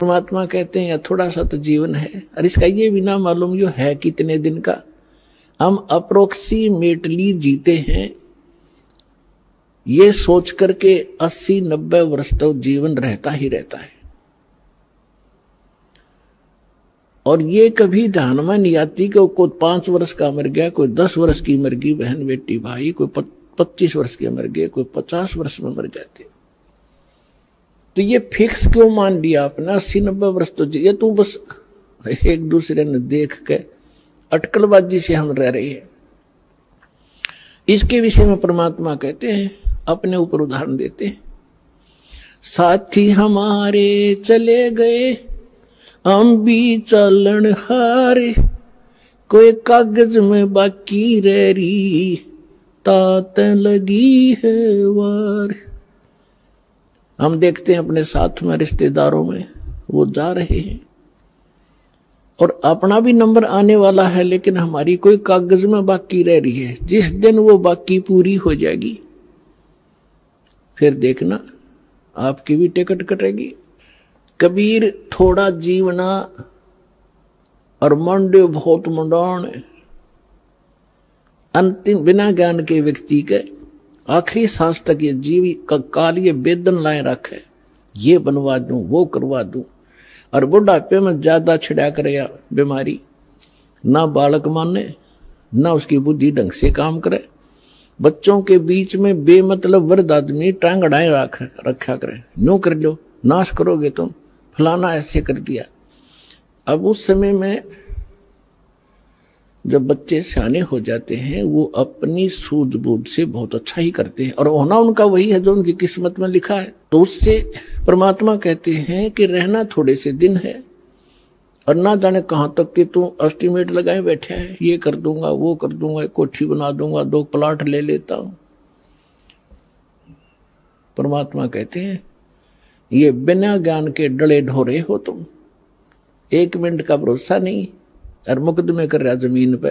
परमात्मा कहते हैं या थोड़ा सा तो जीवन है, और इसका ये भी ना मालूम जो है कितने दिन का। हम अप्रोक्सीमेटली जीते हैं ये सोच करके 80-90 वर्ष तक जीवन रहता ही रहता है, और ये कभी ध्यान में नहीं आती कि कोई 5 वर्ष का मर गया, कोई 10 वर्ष की मर गई बहन बेटी भाई, कोई 25 वर्ष के मर गए, कोई 50 वर्ष में मर जाते। तो ये फिक्स क्यों मान लिया आपने 80-90 वर्ष तो ये तू बस एक दूसरे ने देख के अटकलबाजी से हम रह रहे हैं। इसके विषय में परमात्मा कहते हैं, अपने ऊपर उदाहरण देते हैं, साथी हमारे चले गए हम भी चलन हारे, कोई कागज में बाकी रह रही तात लगी है वार। हम देखते हैं अपने साथ में रिश्तेदारों में वो जा रहे हैं और अपना भी नंबर आने वाला है, लेकिन हमारी कोई कागज में बाकी रह रही है। जिस दिन वो बाकी पूरी हो जाएगी फिर देखना आपकी भी टिकट कटेगी। कबीर थोड़ा जीवना और मंडे बहुत मुंडान, अंतिम बिना ज्ञान के व्यक्ति के आखिरी सांस तक ये जीवी का काल ये बेदन लाए रखे, ये बनवा दूं वो करवा दूं, और बुढ़ापे में ज्यादा छिड़ा करे बीमारी, ना बालक माने ना उसकी बुद्धि ढंग से काम करे। बच्चों के बीच में बेमतलब वृद्ध आदमी टांगड़ाए रखा करे, नो कर लो नाश करोगे तुम, फलाना ऐसे कर दिया। अब उस समय में जब बच्चे सियाने हो जाते हैं वो अपनी सूझबूझ से बहुत अच्छा ही करते हैं, और होना उनका वही है जो उनकी किस्मत में लिखा है। तो उससे परमात्मा कहते हैं कि रहना थोड़े से दिन है, और ना जाने कहां तक कि तू एस्टिमेट लगाए बैठे है, ये कर दूंगा वो कर दूंगा, कोठी बना दूंगा, 2 प्लाट ले लेता हूं। परमात्मा कहते हैं ये बिना ज्ञान के डले ढोरे हो तुम, 1 मिनट का भरोसा नहीं, और मुकदमे कर रहा जमीन पे।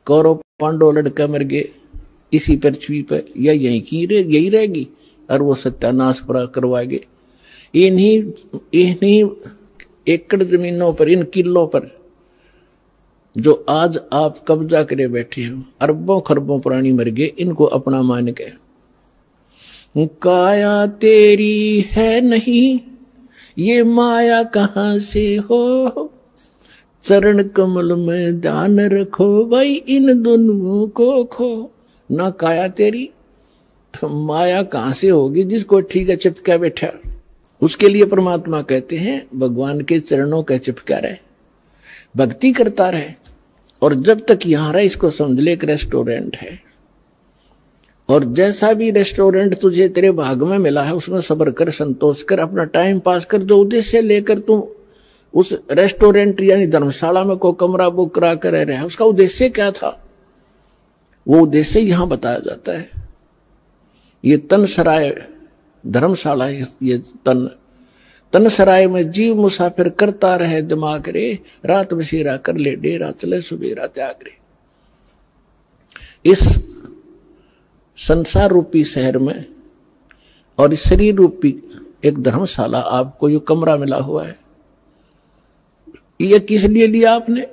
कौरव पांडव लड़का मर गए इसी पृथ्वी पे, या यही रहेगी, और वो सत्यानाश करवाएंगे। इन्हीं एकड़ जमीनों पर, इन किलों पर जो आज आप कब्जा करे बैठे हो, अरबों खरबों प्राणी मर गए, इनको अपना मान के। काया तेरी है नहीं ये माया कहां से हो, चरण कमल में ध्यान रखो भाई इन दोनों को खो। ना काया तेरी तो माया कहां से होगी जिसको ठीक है चिपका बैठा। उसके लिए परमात्मा कहते हैं भगवान के चरणों का चिपका रहे, भक्ति करता रहे, और जब तक यहां रहे इसको समझ ले एक रेस्टोरेंट है, और जैसा भी रेस्टोरेंट तुझे तेरे भाग में मिला है उसमें सब्र कर, संतोष कर, अपना टाइम पास कर। जो उद्देश्य लेकर तू उस रेस्टोरेंट यानी धर्मशाला में कोई कमरा बुक करा कर रह रहा है, उसका उद्देश्य क्या था, वो उद्देश्य यहां बताया जाता है। ये तन सराय धर्मशाला है, ये तन सराय में जीव मुसाफिर करता रहे दिमाग रे, रात बसेरा कर ले डेरा चले सुबेरा त्याग रे। इस संसार रूपी शहर में और इस शरीर रूपी एक धर्मशाला आपको जो कमरा मिला हुआ है, ये किस लिए लिया आपने?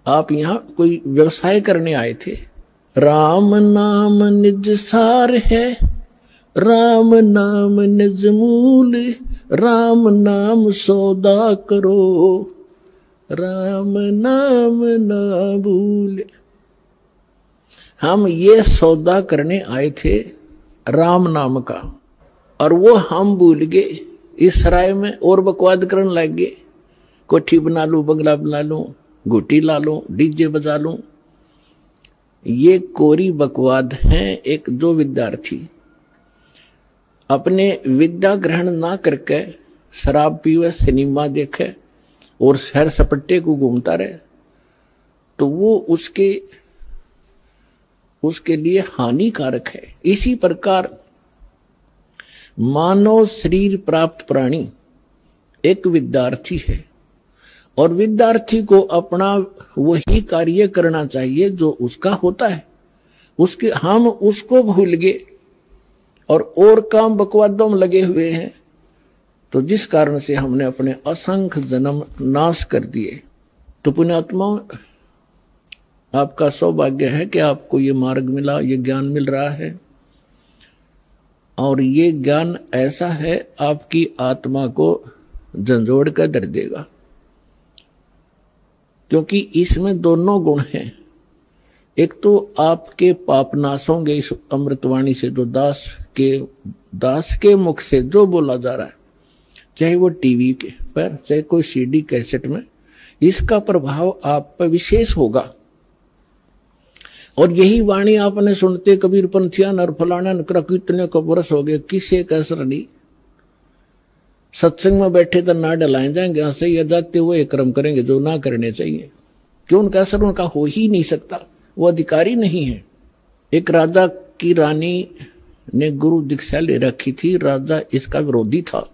आप यहां कोई व्यवसाय करने आए थे। राम नाम निज सार है, राम नाम निज मूल, राम नाम सौदा करो, राम नाम ना भूल। हम ये सौदा करने आए थे राम नाम का, और वो हम भूल गए इस सराय में और बकवाद करने लग गए। कोठी बना लूं, बंगला बना लूं, घुटी ला लूं, डीजे बजा लूं। ये कोरी बकवाद है। एक जो विद्यार्थी अपने विद्या ग्रहण ना करके शराब पीवे, सिनेमा देखे और सैर सपट्टे को घूमता रहे, तो वो उसके लिए हानिकारक है। इसी प्रकार मानव शरीर प्राप्त प्राणी एक विद्यार्थी है, और विद्यार्थी को अपना वही कार्य करना चाहिए जो उसका होता है। हम उसको भूल गए और काम बकवादों में लगे हुए हैं। तो जिस कारण से हमने अपने असंख्य जन्म नाश कर दिए। तो पुण्यात्मा, आपका सौभाग्य है कि आपको ये मार्ग मिला, ये ज्ञान मिल रहा है, और ये ज्ञान ऐसा है आपकी आत्मा को झंझोड़ कर धर देगा, क्योंकि इसमें दोनों गुण हैं। एक तो आपके पाप नाश होंगे इस अमृतवाणी से, जो दास के मुख से जो बोला जा रहा है, चाहे वो टीवी के पर, चाहे कोई सीडी कैसेट में, इसका प्रभाव आप पर विशेष होगा। और यही वाणी आपने सुनते कबीर पंथिया नर फलाना नकरा कितने को बरस हो गए, किसे का असर नहीं। सत्संग में बैठे तो ना डलाए जाएंगे, हंसे या जाते हुए क्रम करेंगे जो ना करने चाहिए, क्यों उनका असर उनका हो ही नहीं सकता, वो अधिकारी नहीं है। एक राजा की रानी ने गुरु दीक्षा ले रखी थी। राजा इसका विरोधी था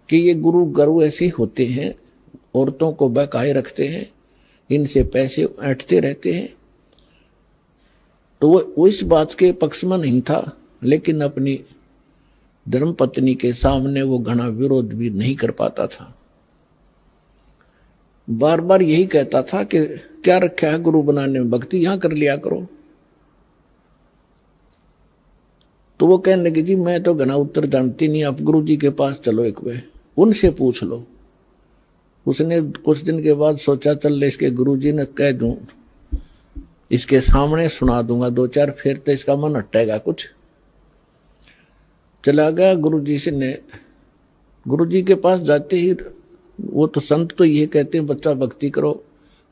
कि ये गुरु ऐसे होते हैं, औरतों को बहकाए रखते हैं, इनसे पैसे ऐंठते रहते हैं। तो वो इस बात के पक्ष में नहीं था, लेकिन अपनी धर्मपत्नी के सामने वो घना विरोध भी नहीं कर पाता था। बार बार यही कहता था कि क्या रखा है गुरु बनाने में, भक्ति यहां कर लिया करो। तो वो कहने लगी, जी मैं तो घना उत्तर जानती नहीं, आप गुरु जी के पास चलो, एक बार उनसे पूछ लो। उसने कुछ दिन के बाद सोचा, चल इसके गुरु जी ने कह दूं, इसके सामने सुना दूंगा दो चार, फिर तो इसका मन हटेगा कुछ। चला गया गुरुजी से ने। गुरुजी के पास जाते ही, वो तो संत तो ये कहते हैं बच्चा भक्ति करो,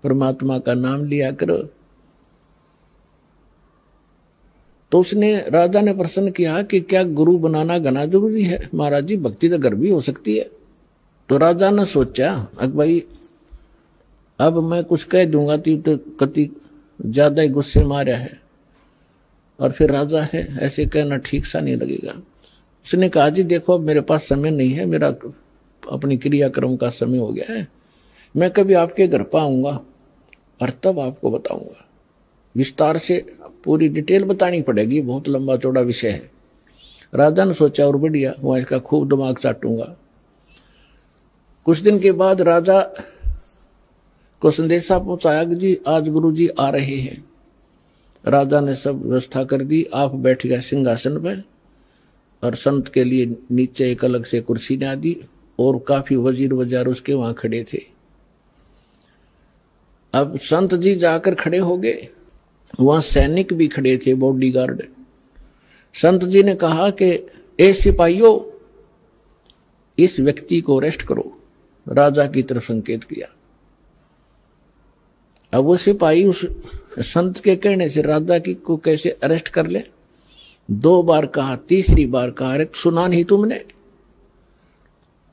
परमात्मा का नाम लिया करो। तो उसने, राजा ने प्रश्न किया कि क्या गुरु बनाना घना जरूरी है? महाराज जी भक्ति तो घर भी हो सकती है। तो राजा ने सोचा, अब भाई अब मैं कुछ कह दूंगा तो कति ज्यादा ही गुस्से मारा है, और फिर राजा है, ऐसे कहना ठीक सा नहीं लगेगा। उसने कहा, जी देखो अब मेरे पास समय नहीं है, मेरा अपनी क्रियाक्रम का समय हो गया है, मैं कभी आपके घर पर आऊंगा और तब आपको बताऊंगा। विस्तार से पूरी डिटेल बतानी पड़ेगी, बहुत लंबा चौड़ा विषय है। राजा ने सोचा, और बढ़िया, वहां इसका खूब दिमाग चाटूंगा। कुछ दिन के बाद राजा को संदेशा पहुंचाया कि जी आज गुरु जी आ रहे हैं। राजा ने सब व्यवस्था कर दी, आप बैठ गए सिंहासन पर, और संत के लिए नीचे एक अलग से कुर्सी ने दी, और काफी वजीर वजार उसके वहां खड़े थे। अब संत जी जाकर खड़े हो गए, वहां सैनिक भी खड़े थे, बॉडीगार्ड। संत जी ने कहा कि ए सिपाहियों, इस व्यक्ति को अरेस्ट करो। राजा की तरफ संकेत किया। अब वो सिपाही उस संत के कहने से राजा की को कैसे अरेस्ट कर ले? 2 बार कहा, तीसरी बार कहा, अरे सुना नहीं तुमने?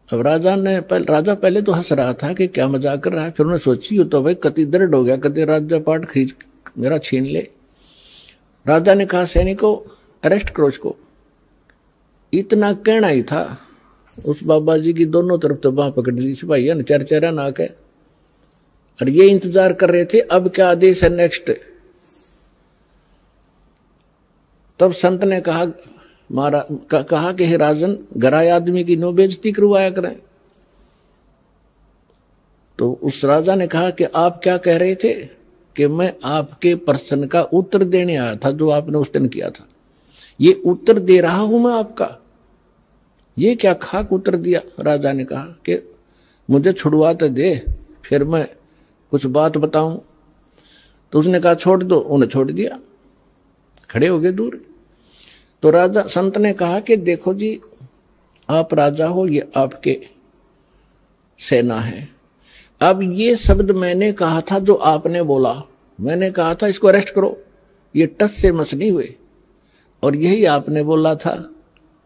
अब राजा पहले तो हंस रहा था कि क्या मजाक कर रहा है, फिर उन्होंने सोची तो भाई कति दर्द हो गया, कति राज्य पाठ खींच मेरा छीन ले। राजा ने कहा, सैनिकों अरेस्ट करो इसको। इतना कहना ही था, उस बाबा जी की दोनों तरफ तो बांह पकड़ दी सिपाही ने, चरचरा नाक है, और ये इंतजार कर रहे थे अब क्या आदेश है नेक्स्ट। तब संत ने कहा, कहा कि हे राजन, गराय आदमी की नो बेइज्जती करवाया करें। तो उस राजा ने कहा कि आप क्या कह रहे थे? कि मैं आपके प्रश्न का उत्तर देने आया था जो आपने उस दिन किया था, ये उत्तर दे रहा हूं मैं आपका। ये क्या खाक उत्तर दिया? राजा ने कहा कि मुझे छुड़वा तो दे, फिर मैं कुछ बात बताऊं। तो उसने कहा छोड़ दो, उन्हें छोड़ दिया, खड़े हो गए दूर। तो राजा संत ने कहा कि देखो जी, आप राजा हो, ये आपके सेना है। अब ये शब्द मैंने कहा था जो आपने बोला, मैंने कहा था इसको अरेस्ट करो, ये टस से मस नहीं हुए, और यही आपने बोला था,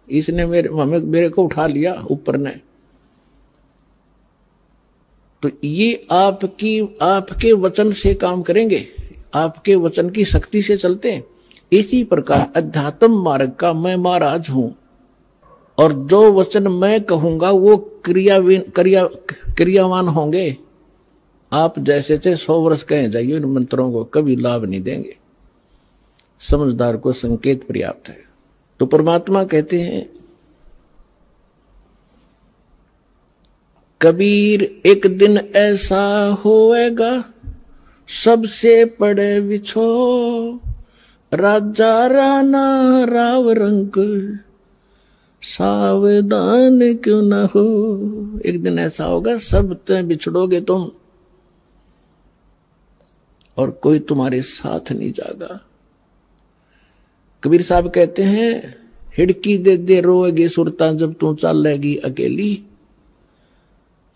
इसने मेरे को उठा लिया ऊपर ने। तो ये आपके वचन से काम करेंगे, आपके वचन की शक्ति से चलते हैं। इसी प्रकार अध्यात्म मार्ग का मैं महाराज हूं, और जो वचन मैं कहूंगा वो क्रियावान होंगे। आप जैसे थे 100 वर्ष कहे जाइए, इन मंत्रों को कभी लाभ नहीं देंगे। समझदार को संकेत पर्याप्त है। तो परमात्मा कहते हैं कबीर एक दिन ऐसा होएगा सबसे पड़े बिछो, राजा राणा राव रंक सावधान क्यों न हो। एक दिन ऐसा होगा सब बिछड़ोगे तुम और कोई तुम्हारे साथ नहीं जागा। कबीर साहब कहते हैं हिड़की दे दे रोएगी सुरता जब तू चलेगी अकेली।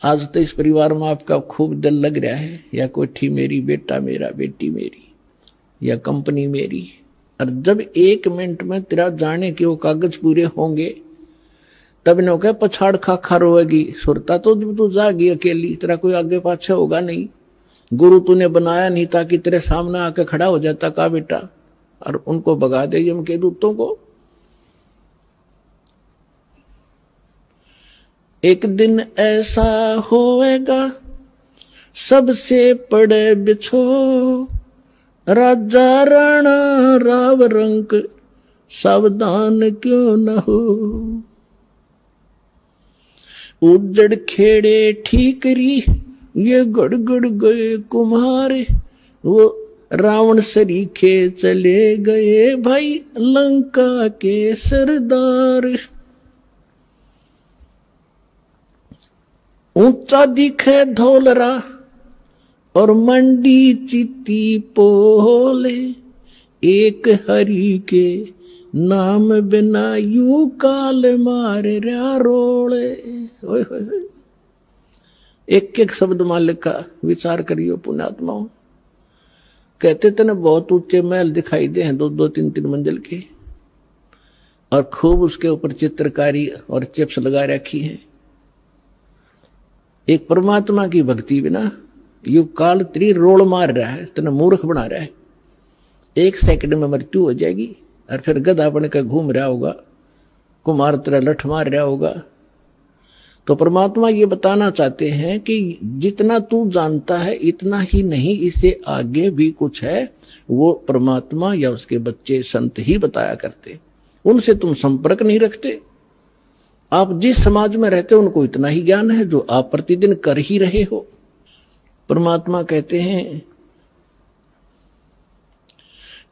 आज तो इस परिवार में आपका खूब दिल लग रहा है, या कोठी मेरी, बेटा मेरा, बेटी मेरी, या कंपनी मेरी, और जब 1 मिनट में तेरा जाने के वो कागज पूरे होंगे तब नो कह पछाड़ खा खा रोएगी सुरता। तो जब तू जागी अकेली, तेरा कोई आगे पाछे होगा नहीं, गुरु तूने बनाया नहीं ताकि तेरे सामने आके खड़ा हो जाता का बेटा और उनको भगा दे यम के दूतों को। एक दिन ऐसा होएगा सबसे पड़े बिछो, राजा राणा राव रंक सावधान क्यों न हो। उजड़ खेड़े ठीकरी ये गड़गड़ गए कुम्हारे, वो रावण सरीखे चले गए भाई लंका के सरदार। ऊंचा दिखे धौलरा और मंडी चित्ती पोले, एक हरि के नाम बिना यू काल मारे रोले। एक एक शब्द मालिक का विचार करियो पुण्यात्माओं। कहते थे ना बहुत ऊंचे महल दिखाई दे हैं 2-2, 3-3 मंजिल के, और खूब उसके ऊपर चित्रकारी और चिप्स लगा रखी है। एक परमात्मा की भक्ति बिना यू काल त्री रोल मार रहा है, तना मूर्ख बना रहा है। 1 सेकंड में मृत्यु हो जाएगी और फिर गधा बन कर घूम रहा होगा, कुमार तरह लठ मार रहा होगा। तो परमात्मा ये बताना चाहते हैं कि जितना तू जानता है इतना ही नहीं, इससे आगे भी कुछ है, वो परमात्मा या उसके बच्चे संत ही बताया करते। उनसे तुम संपर्क नहीं रखते। आप जिस समाज में रहते हो उनको इतना ही ज्ञान है जो आप प्रतिदिन कर ही रहे हो। परमात्मा कहते हैं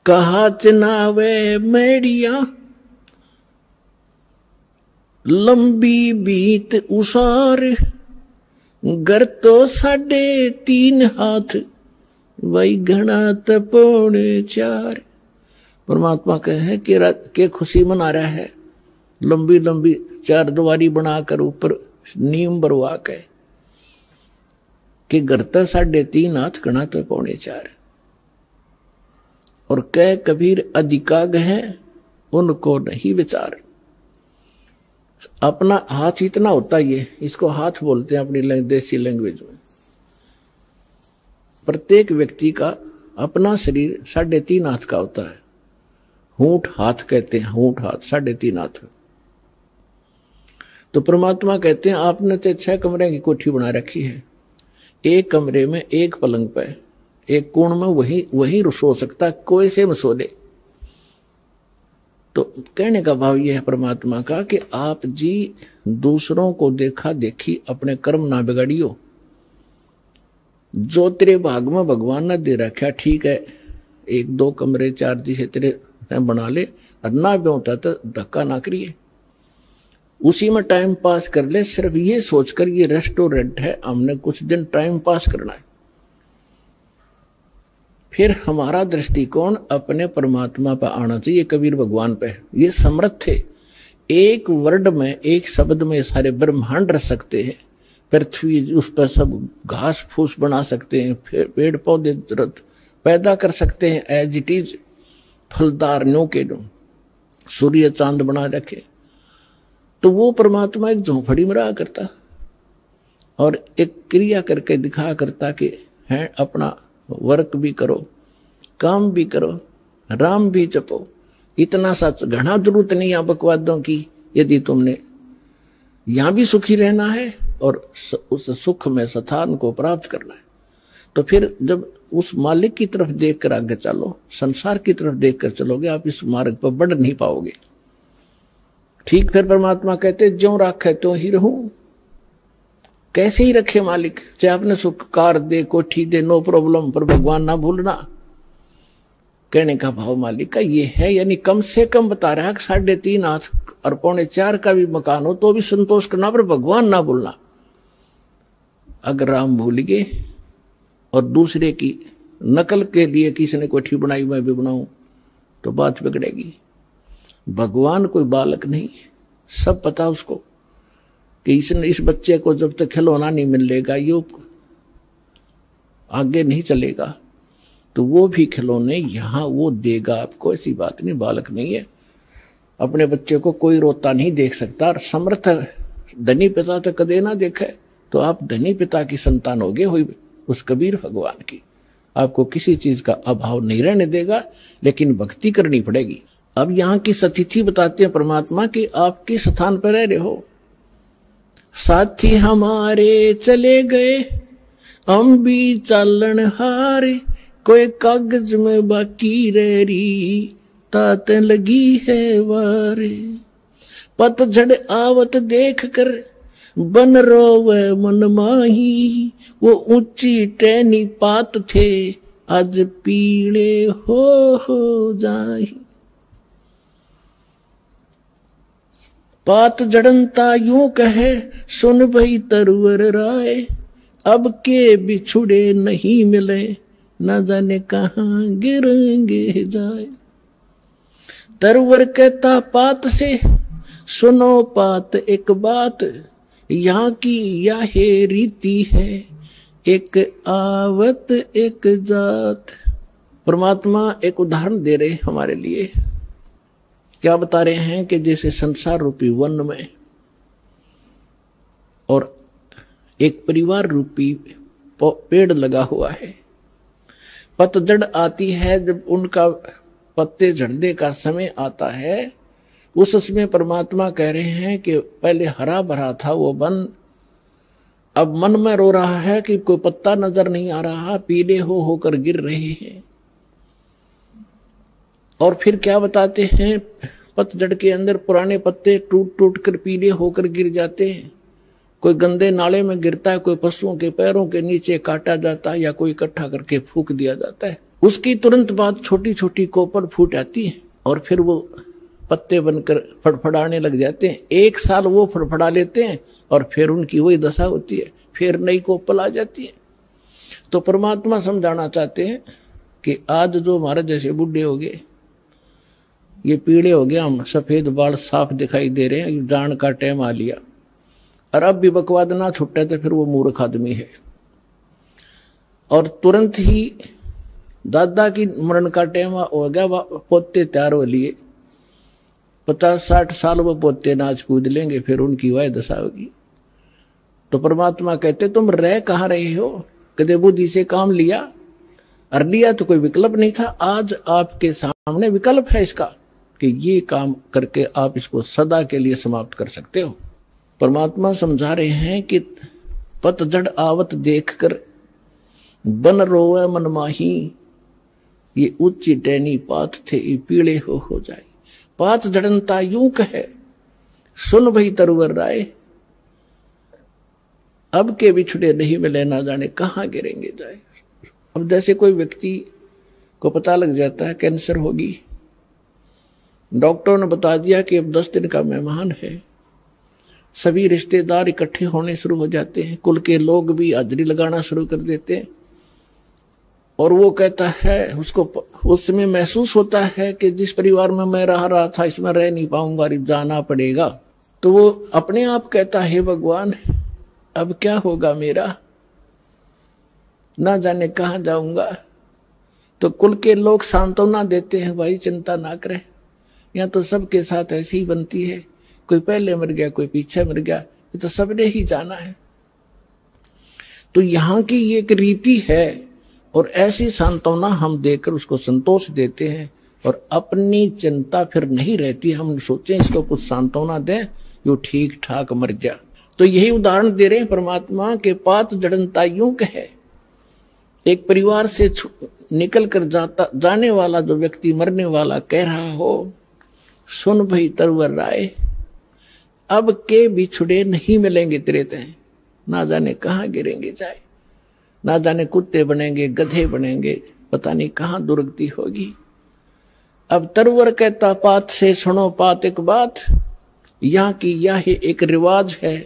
कहा चनावे मेड़िया लंबी बीत उसार, घर तो 3.5 हाथ वही घना तपोने 4। परमात्मा कहे कि खुशी मना रहा है, लंबी लंबी 4 दीवारी बनाकर ऊपर नीम बरवा के कि घर तो 3.5 हाथ घना तपोने 4। और कह कबीर अधिकाग है उनको नहीं विचार। अपना हाथ इतना होता ही है, इसको हाथ बोलते हैं अपनी देसी लैंग्वेज में। प्रत्येक व्यक्ति का अपना शरीर 3.5 हाथ का होता है। हूंठ हाथ कहते हैं, हूंठ हाथ 3.5 हाथ। तो परमात्मा कहते हैं आपने तो 6 कमरे की कोठी बना रखी है, एक कमरे में एक पलंग पे एक कोण में वही सो सकता, कोई से में सो ले। तो कहने का भाव यह है परमात्मा का कि आप जी दूसरों को देखा देखी अपने कर्म ना बिगाड़ियो। जो तेरे भाग में भगवान ने दे रखा ठीक है, 1-2 कमरे 4 दिशे तेरे बना ले, और ना भी होता तो धक्का ना करिए, उसी में टाइम पास कर ले। सिर्फ ये सोचकर ये रेस्टोरेंट है, हमने कुछ दिन टाइम पास करना है। फिर हमारा दृष्टिकोण अपने परमात्मा पर आना चाहिए, कबीर भगवान पे। ये समर्थ थे, एक वर्ड में, एक शब्द में सारे ब्रह्मांड रख सकते हैं। पृथ्वी उस पर सब घास फूस बना सकते हैं, फिर पेड़ पौधे पैदा कर सकते हैं एज इट इज, फलदार नो के दो, सूर्य चांद बना रखे। तो वो परमात्मा एक झोंपड़ी में रहा करता और एक क्रिया करके दिखा करता कि है अपना वर्क भी करो, काम भी करो, राम भी जपो। इतना सच घना जरूरत नहीं है बकवादों की। यदि तुमने यहां भी सुखी रहना है और उस सुख में स्थान को प्राप्त करना है, तो फिर जब उस मालिक की तरफ देखकर आगे चलो, संसार की तरफ देखकर चलोगे, आप इस मार्ग पर बढ़ नहीं पाओगे। ठीक फिर परमात्मा कहते ज्यों राखे त्यों ही रहूं। कैसे ही रखे मालिक, चाहे अपने सुख कार दे, कोठी दे, नो प्रॉब्लम, पर भगवान ना भूलना। कहने का भाव मालिक का ये है, यानी कम से कम बता रहा है कि 3.5 हाथ और 3.25 का भी मकान हो तो भी संतोष करना, पर भगवान ना भूलना। अगर राम भूल गए और दूसरे की नकल के लिए किसी ने कोठी बनाई मैं भी बनाऊं तो बात बिगड़ेगी। भगवान कोई बालक नहीं, सब पता उसको कि इस बच्चे को जब तक खिलौना नहीं मिलेगा ये आगे नहीं चलेगा, तो वो भी खिलौने यहां वो देगा आपको, ऐसी बात नहीं, बालक नहीं है। अपने बच्चे को कोई रोता नहीं देख सकता, और समर्थ धनी पिता तक कदे ना देखे तो आप धनी पिता की संतान होगे हुई उस कबीर भगवान की। आपको किसी चीज का अभाव नहीं रहने देगा, लेकिन भक्ति करनी पड़ेगी। अब यहाँ की सतिथि बताते हैं परमात्मा की, आप किस स्थान पर रह रहे हो। साथी हमारे चले गए हम भी चालन हारे, कोई कागज में बाकी रह रही तात लगी है वारे। पतझड़ आवत देख कर बन रोवे मन माही, वो ऊंची टहनी पात थे आज पीले हो जाही। पात जड़नता यूं कहे सुन भई तरवर राय, अब के बिछुड़े नहीं मिले न जाने कहां गिरेंगे जाए। तरवर कहता पात से सुनो पात एक बात, यहाँ की यह रीति है एक आवत एक जात। परमात्मा एक उदाहरण दे रहे हमारे लिए, क्या बता रहे हैं कि जैसे संसार रूपी वन में और एक परिवार रूपी पेड़ लगा हुआ है, पतझड़ आती है जब उनका पत्ते झड़ने का समय आता है, उस समय परमात्मा कह रहे हैं कि पहले हरा भरा था वो वन, अब मन में रो रहा है कि कोई पत्ता नजर नहीं आ रहा, पीले होकर गिर रहे हैं। और फिर क्या बताते हैं, पतझड़ के अंदर पुराने पत्ते टूट टूट कर पीले होकर गिर जाते हैं। कोई गंदे नाले में गिरता है, कोई पशुओं के पैरों के नीचे काटा जाता है, या कोई इकट्ठा करके फूंक दिया जाता है। उसकी तुरंत बाद छोटी छोटी कोपर फूट आती है और फिर वो पत्ते बनकर फड़फड़ाने लग जाते हैं। 1 साल वो फड़फड़ा लेते हैं और फिर उनकी वही दशा होती है, फिर नई कोपल आ जाती है। तो परमात्मा समझाना चाहते हैं कि आज जो हमारे जैसे बूढ़े हो गए, ये पीड़े हो गए, हम सफेद बाल साफ दिखाई दे रहे हैं, जान का टाइम आ लिया, और अब भी बकवाद ना छुट्टे तो फिर वो मूर्ख आदमी है। और तुरंत ही दादा की मरण का टाइम हो गया, पोते तैयार हो लिए, 50-60 साल वो पोते नाच कूद लेंगे, फिर उनकी वह दशा होगी। तो परमात्मा कहते तुम रह कहाँ रहे हो, कदे बुद्धि से काम लिया, और लिया तो कोई विकल्प नहीं था, आज आपके सामने विकल्प है इसका कि ये काम करके आप इसको सदा के लिए समाप्त कर सकते हो। परमात्मा समझा रहे हैं कि पतझड़ आवत देखकर बन रोवे मन माही, ये उच्ची टहनी पात थे ये पीड़े हो जाए। पात जड़नता यूं कहे सुन भई तरवर राय, अब के बिछुड़े नहीं मिले ना जाने कहां गिरेंगे जाए। अब जैसे कोई व्यक्ति को पता लग जाता है कैंसर होगी, डॉक्टरों ने बता दिया कि अब 10 दिन का मेहमान है, सभी रिश्तेदार इकट्ठे होने शुरू हो जाते हैं, कुल के लोग भी हाजिरी लगाना शुरू कर देते हैं। और वो कहता है, उसको उस समय महसूस होता है कि जिस परिवार में मैं रहा था इसमें रह नहीं पाऊंगा, जाना पड़ेगा। तो वो अपने आप कहता है भगवान अब क्या होगा मेरा, ना जाने कहां जाऊंगा। तो कुल के लोग सांत्वना देते हैं, भाई चिंता ना करें, यहाँ तो सबके साथ ऐसी ही बनती है, कोई पहले मर गया कोई पीछे मर गया, ये तो सबने ही जाना है। तो यहाँ की ये एक रीति है, और ऐसी सांत्वना हम देकर उसको संतोष देते हैं, और अपनी चिंता फिर नहीं रहती। हम सोचें इसको कुछ सांत्वना दें, यो ठीक ठाक मर जा। तो यही उदाहरण दे रहे हैं परमात्मा के पात जड़नता यूं कहे, एक परिवार से निकल कर जाने वाला जो व्यक्ति मरने वाला कह रहा हो, सुन भई तरवर राय, अब के बिछुड़े नहीं मिलेंगे तेरे तय। ना जाने कहाँ गिरेंगे जाए, ना जाने कुत्ते बनेंगे, गधे बनेंगे, पता नहीं कहाँ दुर्गति होगी। अब तरवर कहता पात से सुनो पात एक बात, यहाँ की यह एक रिवाज है,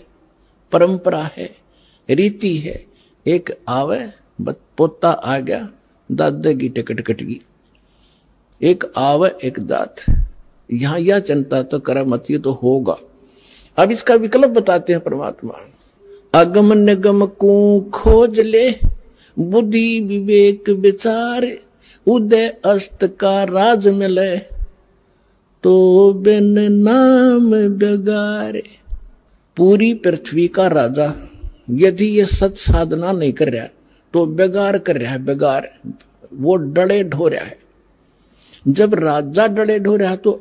परंपरा है, रीति है। एक आवे पोता आ गया, दादे की टिकट कट गई, एक आवे एक दात। यहां यह चिंता तो कर मत, ये तो होगा। अब इसका विकल्प बताते हैं परमात्मा। अगम निगम को खोज ले, बुद्धि विवेक विचार, उदय अस्त का राज मिले, तो बिन नाम बेगारे। पूरी पृथ्वी का राजा यदि ये सत साधना नहीं कर रहा तो बेगार कर रहा है, बेगार। वो डले ढो रहा है। जब राजा डले ढो रहा तो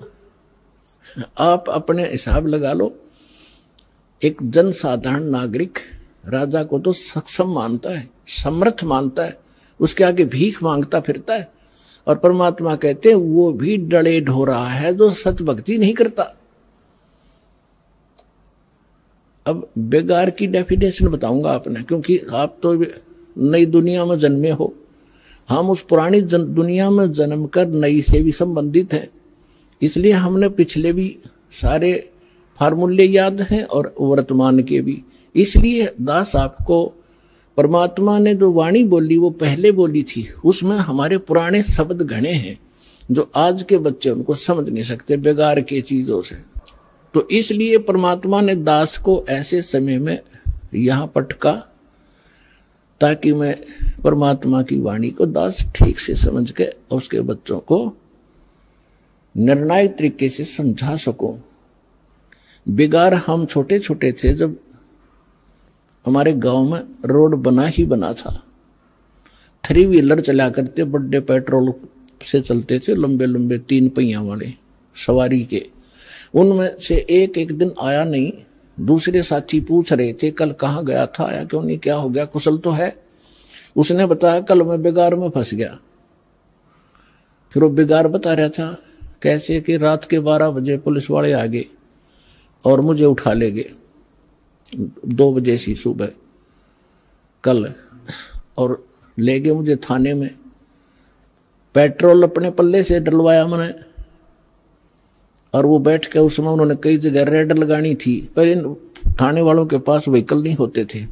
आप अपने हिसाब लगा लो, एक जनसाधारण नागरिक राजा को तो सक्षम मानता है, समर्थ मानता है, उसके आगे भीख मांगता फिरता है। और परमात्मा कहते हैं वो भी डले ढो रहा है जो सत भक्ति नहीं करता। अब बेगार की डेफिनेशन बताऊंगा आपने, क्योंकि आप तो नई दुनिया में जन्मे हो, हम उस पुरानी दुनिया में जन्म कर नई से भी संबंधित हैं। इसलिए हमने पिछले भी सारे फार्मूले याद हैं और वर्तमान के भी। इसलिए दास आपको परमात्मा ने जो वाणी बोली वो पहले बोली थी, उसमें हमारे पुराने शब्द घने हैं जो आज के बच्चे उनको समझ नहीं सकते बेगार के चीजों से। तो इसलिए परमात्मा ने दास को ऐसे समय में यहां पटका ताकि मैं परमात्मा की वाणी को दास ठीक से समझ के उसके बच्चों को निर्णायक तरीके से समझा सकूं। बेगार हम छोटे छोटे थे जब हमारे गांव में रोड बना ही बना था। 3 व्हीलर चला करते, बड़े पेट्रोल से चलते थे, लंबे लंबे 3 पहिया वाले सवारी के। उनमें से एक दिन आया नहीं। दूसरे साथी पूछ रहे थे कल कहाँ गया था, आया क्यों नहीं, क्या हो गया, कुशल तो है? उसने बताया कल मैं बेगार में फंस गया। फिर वो बेगार बता रहा था कैसे कि रात के 12 बजे पुलिस वाले आ गए और मुझे उठा ले गए 2 बजे सी सुबह कल, और ले गए मुझे थाने में। पेट्रोल अपने पल्ले से डलवाया मैंने, और वो बैठ के उसमें उन्होंने कई जगह रेड लगानी थी, पर इन थाने वालों के पास व्हीकल नहीं होते थे।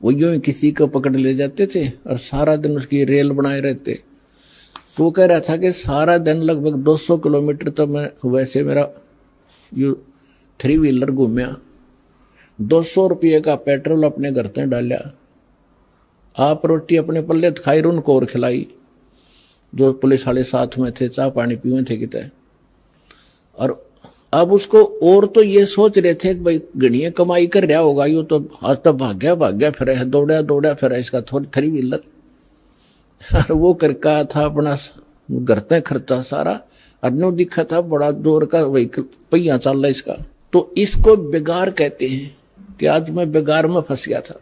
वो यूं ही किसी को पकड़ ले जाते थे और सारा दिन उसकी रेल बनाए रहते। तो वो कह रहा था कि सारा दिन लगभग 200 किलोमीटर तो मैं वैसे मेरा यू 3 व्हीलर घूमया, 200 रुपये का पेट्रोल अपने घर से डाला, आप रोटी अपने पल्ले खाई, उनको और खिलाई जो पुलिस वाले साथ में थे, चाय पानी पीवे थे कितने। और अब उसको और तो ये सोच रहे थे कि भाई गणिया कमाई कर रहा होगा, यो तो आज तक भाग्या फिर है, दौड़ा फिर है इसका 3 व्हीलर। और वो करका था अपना घर तक खर्चा सारा, और नो दिखा था बड़ा जोर का व्हीकल पहिया चल रहा इसका। तो इसको बेगार कहते हैं कि आज मैं बेगार में फंस गया था।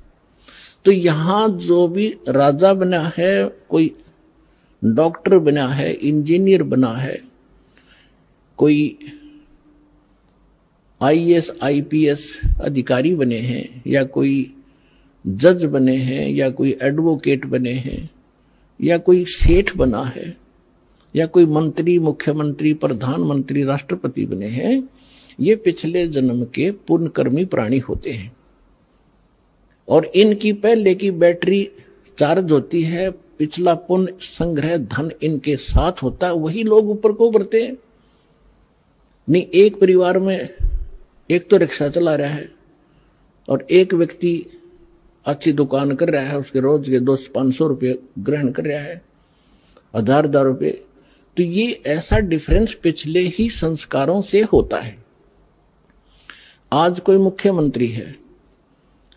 तो यहां जो भी राजा बना है, कोई डॉक्टर बना है, इंजीनियर बना है, कोई IAS IPS अधिकारी बने हैं, या कोई जज बने हैं, या कोई एडवोकेट बने हैं, या कोई सेठ बना है, या कोई मंत्री, मुख्यमंत्री, प्रधानमंत्री, राष्ट्रपति बने हैं, ये पिछले जन्म के पुण्यकर्मी प्राणी होते हैं। और इनकी पहले की बैटरी चार्ज होती है, पिछला पुण्य संग्रह धन इनके साथ होता है, वही लोग ऊपर को उभरते हैं। नहीं, एक परिवार में एक तो रिक्शा चला रहा है और एक व्यक्ति अच्छी दुकान कर रहा है, उसके रोज के 200-500 रुपये ग्रहण कर रहा है, 1000 रुपये। तो ये ऐसा डिफरेंस पिछले ही संस्कारों से होता है। आज कोई मुख्यमंत्री है,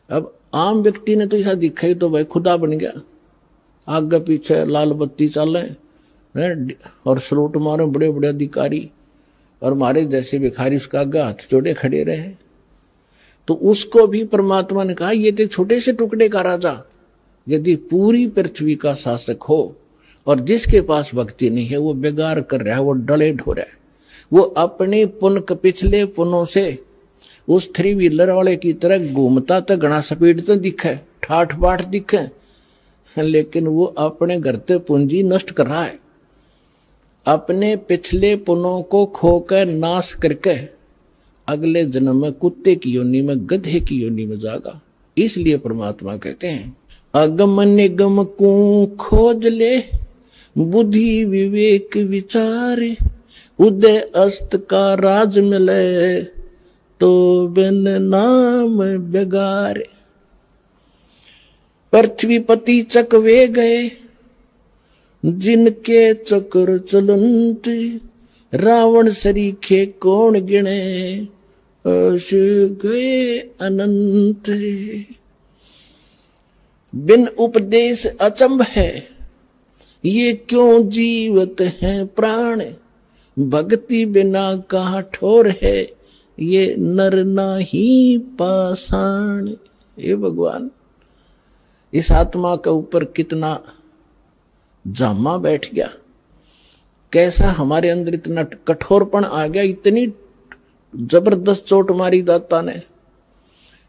अब आम व्यक्ति ने तो ऐसा दिखा ही तो भाई खुदा बन गया, आगे पीछे लाल बत्ती चल रहे और सलूट मारे बड़े बड़े अधिकारी, और हमारे जैसे भिखारी उसका आगे हाथ जोड़े खड़े रहे। तो उसको भी परमात्मा ने कहा ये तो छोटे से टुकड़े का राजा यदि पूरी पृथ्वी का शासक हो, और जिसके पास भक्ति नहीं है वो बेगार कर रहा है, वो डले ढो रहा है, वो अपने पुण्य पिछले पुण्यों से उस 3 व्हीलर वाले की तरह घूमता तो घना स्पीड तो दिखे, ठाठ बाट दिखे, लेकिन वो अपने घर ते पूंजी नष्ट कर रहा है। अपने पिछले पुनों को खोकर नाश करके अगले जन्म में कुत्ते की योनि में, गधे की योनि में जागा। इसलिए परमात्मा कहते हैं अगम निगम को खोज ले, बुद्धि विवेक विचार, उदय अस्त का राज मिले, तो बिन नाम बेगारे। पृथ्वीपति चकवे गए, जिनके चक्र चलंत, रावण सरीखे कौन गिने, अस गए अनंत। बिन उपदेश अचंभ है, ये क्यों जीवत हैं प्राण, भक्ति बिना कहाँ ठोर है, ये नर नाही पाषाण। ये भगवान, इस आत्मा के ऊपर कितना जामा बैठ गया, कैसा हमारे अंदर इतना कठोरपन आ गया, इतनी जबरदस्त चोट मारी दाता ने।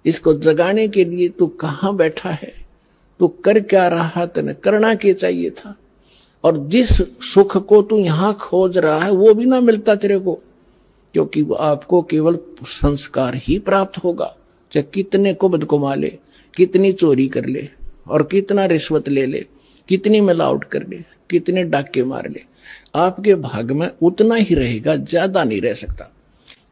इसको जगाने के लिए तू कहाँ बैठा है, तू कर क्या रहा, तेने करना क्या चाहिए था। और जिस सुख को तू यहां खोज रहा है वो भी ना मिलता तेरे को, क्योंकि वो आपको केवल संस्कार ही प्राप्त होगा। चाहे कितने कुबद कमा ले, कितनी चोरी कर ले, और कितना रिश्वत ले ले, कितनी मिलावट कर ले, कितने डाके मार ले, आपके भाग में उतना ही रहेगा, ज्यादा नहीं रह सकता।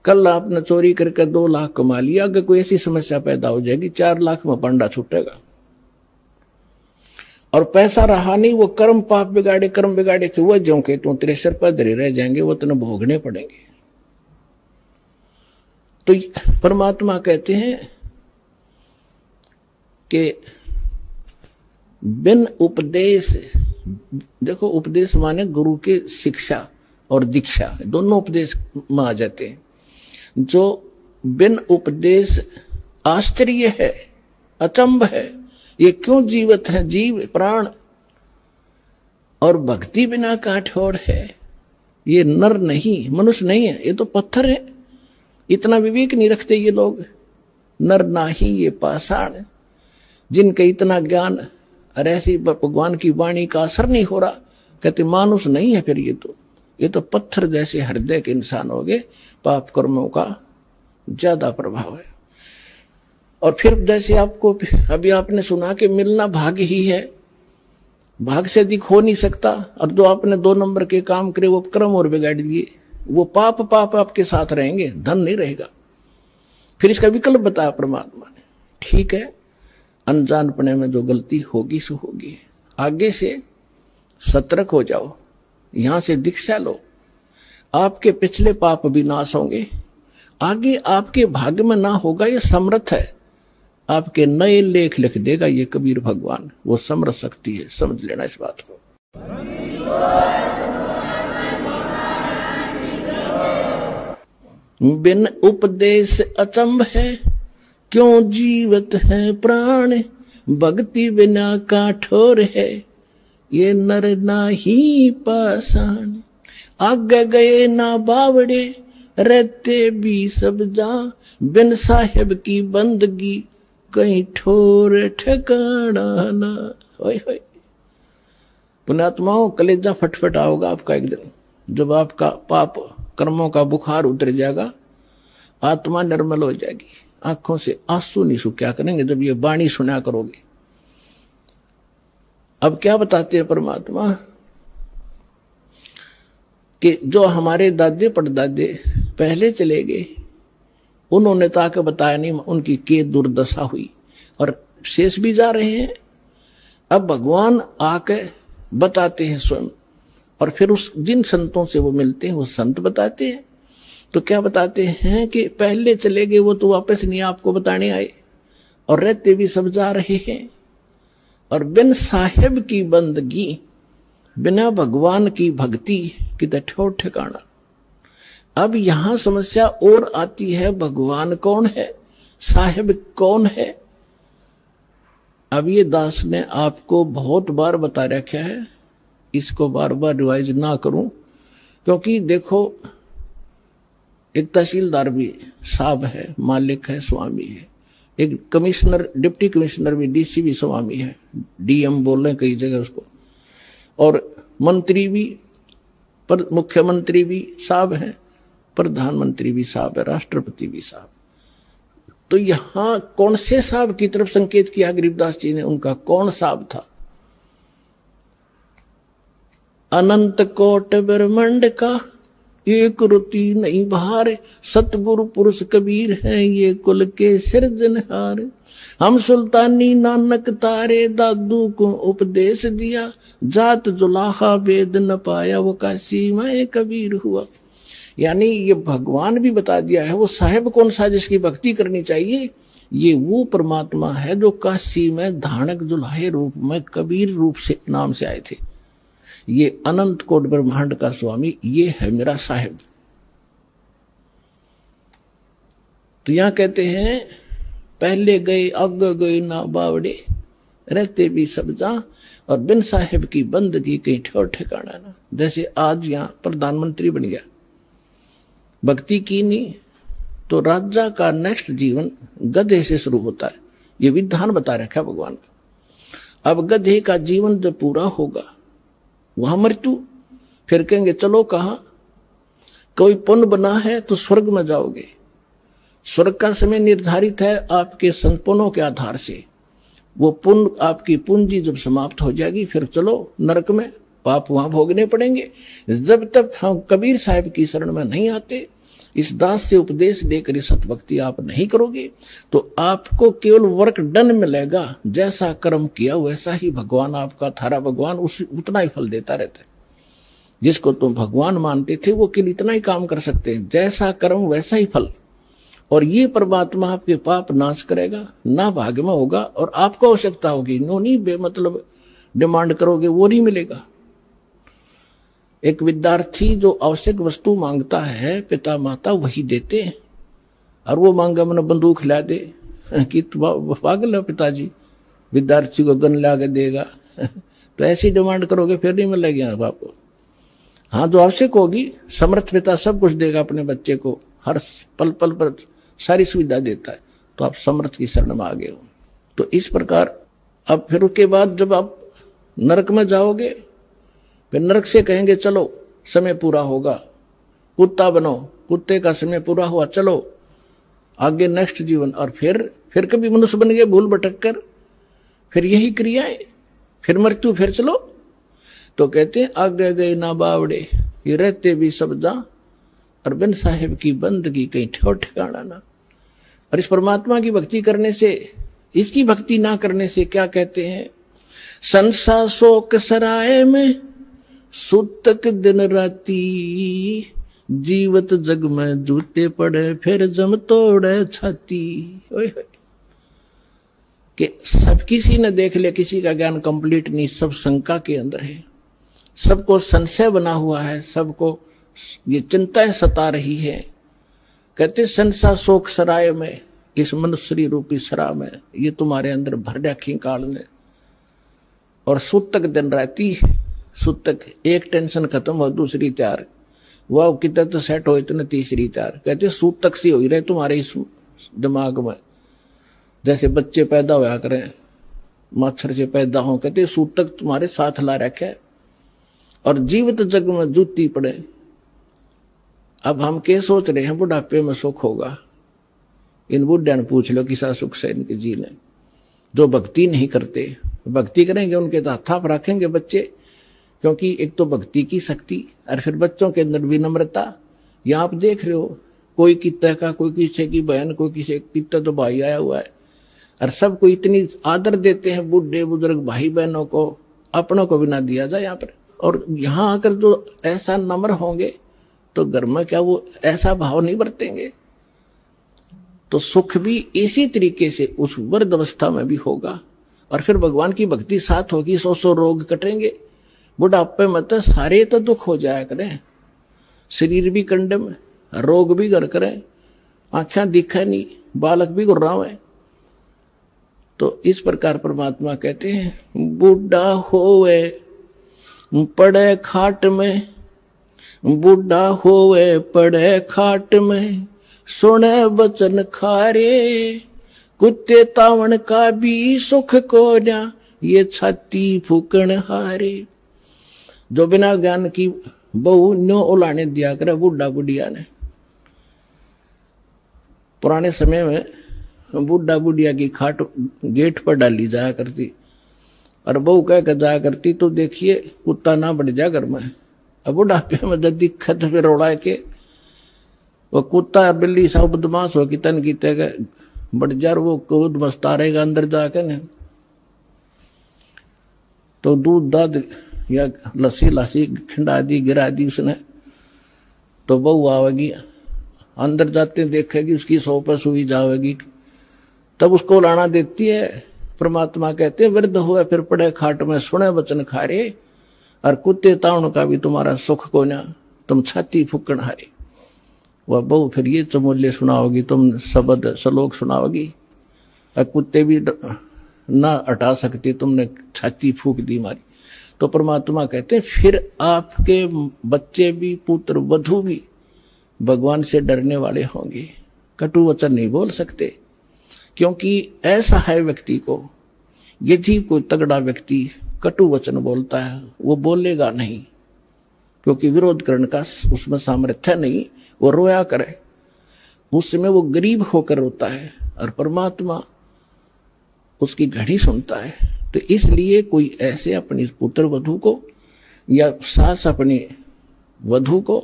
कल आपने चोरी करके 2 लाख कमा लिया, अगर कोई ऐसी समस्या पैदा हो जाएगी 4 लाख में पंडा छूटेगा। और पैसा रहा नहीं, वो कर्म पाप बिगाड़े, कर्म बिगाड़े थे वो जो के तू तेरे सिर पर धरे रह जाएंगे, वो तेने भोगने पड़ेंगे। तो परमात्मा कहते हैं कि बिन उपदेश, देखो उपदेश माने गुरु के शिक्षा और दीक्षा, दोनों उपदेश में आ जाते हैं। जो बिन उपदेश आश्चर्य है, अचंभ है, ये क्यों जीवत है, जीव प्राण, और भक्ति बिना काठोर है, ये नर नहीं, मनुष्य नहीं है, ये तो पत्थर है। इतना विवेक नहीं रखते ये लोग। नर नाही ये पाषाण, जिनका इतना ज्ञान और ऐसी भगवान की वाणी का असर नहीं हो रहा, कहते मानुष नहीं है फिर ये तो पत्थर जैसे हृदय के इंसान हो गए। पाप कर्मों का ज्यादा प्रभाव है। और फिर जैसे आपको अभी आपने सुना कि मिलना भाग्य ही है, भाग से अधिक हो नहीं सकता। और जो आपने 2 नंबर के काम करे वो कर्म और बिगाड़ लिए, वो पाप आपके साथ रहेंगे, धन नहीं रहेगा। फिर इसका विकल्प बताया परमात्मा ने, ठीक है अनजानपने में जो गलती होगी सो होगी, आगे से सतर्क हो जाओ, यहां से दीक्षा लो, आपके पिछले पाप भी नाश होंगे, आगे आपके भाग्य में ना होगा, ये समर्थ है, आपके नए लेख लिख देगा ये कबीर भगवान, वो समर्थ शक्ति है, समझ लेना इस बात को। बिन उपदेश अचंभ है, क्यों जीवत है प्राण, भक्ति बिना काठोर है, ये नर नाही पाषाण। आगे गए ना बावड़े, रहते भी सब जा, बिन साहेब की बंदगी, कहीं ठोर ठिकाना ना। होय होय पुण्यात्माओं, कलेजा फटफट आओगा आपका एक दिन, जब आपका पाप कर्मों का बुखार उतर जाएगा, आत्मा निर्मल हो जाएगी, आंखों से आंसू नहीं सूख, क्या करेंगे जब ये वाणी सुना करोगे। अब क्या बताते हैं परमात्मा कि जो हमारे दादे परदादे पहले चले गए, उन्होंने तो आके बताया नहीं उनकी के दुर्दशा हुई, और शेष भी जा रहे हैं। अब भगवान आके बताते हैं स्वयं, और फिर उस जिन संतों से वो मिलते हैं वो संत बताते हैं। तो क्या बताते हैं कि पहले चले गए वो तो वापस नहीं आपको बताने आए, और रहते भी सब जा रहे हैं, और बिन साहेब की बंदगी, बिना भगवान की भक्ति की ठोर ठिकाना। अब यहां समस्या और आती है, भगवान कौन है, साहेब कौन है। अब ये दास ने आपको बहुत बार बता रखा है, इसको बार बार रिवाइज ना करूं, क्योंकि देखो एक तहसीलदार भी साहब है, मालिक है, स्वामी है। एक कमिश्नर, डिप्टी कमिश्नर भी, डीसी भी स्वामी है, डीएम बोल रहे कई जगह उसको। और मंत्री भी, पर मुख्यमंत्री भी साहब है, प्रधानमंत्री भी साहब है, राष्ट्रपति भी साहब। तो यहां कौन से साहब की तरफ संकेत किया गरीबदास जी ने? उनका कौन साहब था? अनंत कोट ब्रह्मांड का एक रुति नहीं बहार, सतगुरु पुरुष कबीर हैं ये कुल के सिरजनहार। हम सुल्तानी नानक तारे, दादू को उपदेश दिया, जात जुलाहा वेद न पाया, वो काशी में कबीर हुआ। यानी ये भगवान भी बता दिया है वो साहेब कौन सा जिसकी भक्ति करनी चाहिए। ये वो परमात्मा है जो काशी में धानक जुलाहे रूप में कबीर रूप से नाम से आए थे। ये अनंत कोट ब्रह्मांड का स्वामी, ये है मेरा साहेब। तो यहां कहते हैं पहले गए अग गए ना बावड़े, रहते भी सब जा, और बिन साहेब की बंदगी कहीं ठोर ठिकाना ना। जैसे आज यहां प्रधानमंत्री बन गया, भक्ति की नहीं तो राजा का नेक्स्ट जीवन गधे से शुरू होता है। ये विधान बता रखा है भगवान का। अब गधे का जीवन जब पूरा होगा वहां मृत्यु, फिर कहेंगे चलो कहां? कोई पुण्य बना है तो स्वर्ग में जाओगे। स्वर्ग का समय निर्धारित है आपके संपुनों के आधार से। वो पुण्य, आपकी पूंजी जब समाप्त हो जाएगी फिर चलो नरक में, पाप वहां भोगने पड़ेंगे। जब तक हम कबीर साहब की शरण में नहीं आते, इस दास से उपदेश लेकर सत भक्ति आप नहीं करोगे, तो आपको केवल वर्क डन मिलेगा। जैसा कर्म किया वैसा ही भगवान आपका, थारा भगवान उतना ही फल देता रहता है। जिसको तुम भगवान मानते थे वो केवल इतना ही काम कर सकते हैं, जैसा कर्म वैसा ही फल। और ये परमात्मा आपके पाप नाश करेगा, ना भाग्य में होगा, और आपको आवश्यकता होगी नो नहीं बेमतलब डिमांड करोगे वो नहीं मिलेगा। एक विद्यार्थी जो आवश्यक वस्तु मांगता है पिता माता वही देते हैं, और वो मांगा मैंने बंदूक ला दे कि पागल है पिताजी, विद्यार्थी को गन ला के देगा तो ऐसी डिमांड करोगे फिर नहीं मिलेगी आपको। हाँ, जो आवश्यक होगी, समर्थ पिता सब कुछ देगा अपने बच्चे को, हर पल पल पर सारी सुविधा देता है, तो आप समर्थ की शरण में आ गए हो। तो इस प्रकार अब फिर उसके बाद जब आप नरक में जाओगे, फिर नरक से कहेंगे चलो समय पूरा होगा, कुत्ता बनो, कुत्ते का समय पूरा हुआ, चलो आगे नेक्स्ट जीवन। और फिर कभी मनुष्य बन गए भूल भटक कर, फिर यही क्रियाएं, फिर मृत्यु, फिर चलो। तो कहते हैं आगे गए ना बावड़े, ये रहते भी सब जा, और बिन साहेब की बंदगी कहीं ठोर ठिकाना ना। और इस परमात्मा की भक्ति करने से, इसकी भक्ति ना करने से क्या कहते हैं? संसा शोक सराय में सुतक दिन राती, जीवत जग में जूते पड़े फिर जम तोड़े छाती। कि सब किसी ने देख ले, किसी का ज्ञान कंप्लीट नहीं, सब शंका के अंदर है, सबको संशय बना हुआ है, सबको ये चिंताएं सता रही है। कहते संसा शोक सराय में, इस मनुष्य रूपी सरा में ये तुम्हारे अंदर भर रखी काल ने। और सुतक दिन रहती, सुतक एक टेंशन खत्म हो दूसरी तैयार, वह कितना तो सेट हो इतने तीसरी तैयार। कहते सूतक सी हो ही रहे तुम्हारे इस दिमाग में, जैसे बच्चे पैदा होया करें, मच्छर से पैदा हो, कहते सूतक तुम्हारे साथ ला रखे, और जीवित जग में जूती पड़े। अब हम क्या सोच रहे हैं बुढ़ापे में सुख होगा? इन बुढ़िया ने पूछ लो किसा सुख से इनके जीने। जो भक्ति नहीं करते, भक्ति करेंगे उनके तो हाथ आप रखेंगे बच्चे, क्योंकि एक तो भक्ति की शक्ति, और फिर बच्चों के अंदर विनम्रता। यहाँ आप देख रहे हो, कोई कितना का, कोई किसी की बहन, कोई किसी कितना तो भाई आया हुआ है, और सबको इतनी आदर देते हैं, बूढ़े बुजुर्ग भाई बहनों को, अपनों को भी ना दिया जाए यहाँ पर। और यहाँ आकर जो ऐसा नम्र होंगे तो घर में क्या वो ऐसा भाव नहीं बरतेंगे? तो सुख भी इसी तरीके से उस वृद्ध अवस्था में भी होगा, और फिर भगवान की भक्ति साथ होगी, 100 रोग कटेंगे। बुढ़ापे में तो सारे तो दुख हो जाया करें, शरीर भी कंडम, रोग भी घर करें, आंखें दिखे नहीं, बालक भी गुर्रावे। तो इस प्रकार परमात्मा कहते हैं बूढ़ा होवे पड़े खाट में, बूढ़ा होवे पड़े खाट में सुने बचन खारे, कुत्ते तावण का भी सुख को ना ये छाती फूकण हारे। जो बिना ज्ञान की बहु न्यो उलाने दिया करे बूढ़ा बुढ़िया ने। पुराने समय में बूढ़ा बुढ़िया की खाट गेट पर डाली जाया करती और बहू कह कर जाया करती तो देखिए कुत्ता ना बढ़ जा घर में। अब बुढ़ापे में जब दिक्कत फिर उड़ा के वो कुत्ता बिल्ली सब बदमाश हो कि तन की तय बढ़ जा, वो कूद मस्ता रहेगा अंदर जाके न। तो दूध दाद या लस्सी लस्सी खिंडा दी गिरा दी उसने, तो बहू आवेगी अंदर जाते देखेगी उसकी सौ पर सुई जावेगी, तब उसको लाना देती है। परमात्मा कहते वृद्ध हुए फिर पड़े खाट में सुने वचन खारे, और कुत्ते ताउन का भी तुम्हारा सुख को ना तुम छाती फूकण हारे। वह बहू फिर ये चमोल्य सुनाओगी, तुम शब्द श्लोक सुनाओगी, और कुत्ते भी ना हटा सकती, तुमने छाती फूक दी मारी। तो परमात्मा कहते हैं फिर आपके बच्चे भी पुत्र वधू भी भगवान से डरने वाले होंगे, कटु वचन नहीं बोल सकते। क्योंकि ऐसा है व्यक्ति को, यदि कोई तगड़ा व्यक्ति कटु वचन बोलता है वो बोलेगा नहीं, क्योंकि विरोध करने का उसमें सामर्थ्य नहीं, वो रोया करे, उसमें वो गरीब होकर रोता है और परमात्मा उसकी घड़ी सुनता है। तो इसलिए कोई ऐसे अपनी पुत्र वधू को या सास अपनी वधू को,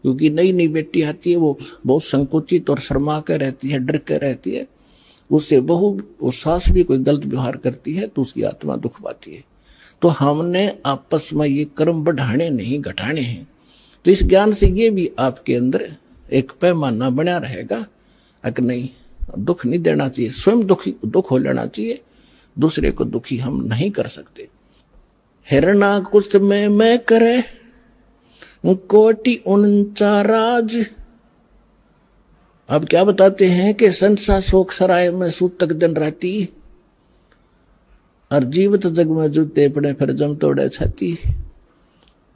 क्योंकि नई नई बेटी आती है वो बहुत संकुचित और शर्मा कर रहती है, डर कर रहती है, उससे बहू वो सास भी कोई गलत व्यवहार करती है तो उसकी आत्मा दुख पाती है। तो हमने आपस में ये कर्म बढ़ाने नहीं घटाने हैं। तो इस ज्ञान से ये भी आपके अंदर एक पैमाना बना रहेगा कि नहीं, दुख नहीं देना चाहिए, स्वयं दुख हो लेना चाहिए, दूसरे को दुखी हम नहीं कर सकते। हिरणा कुछ में मैं करे कोटि 49 राज। अब क्या बताते हैं कि संसा शोक सराय में सूतक दिन राती, और जीवित जग में जूते पड़े फिर जम तोड़े छाती।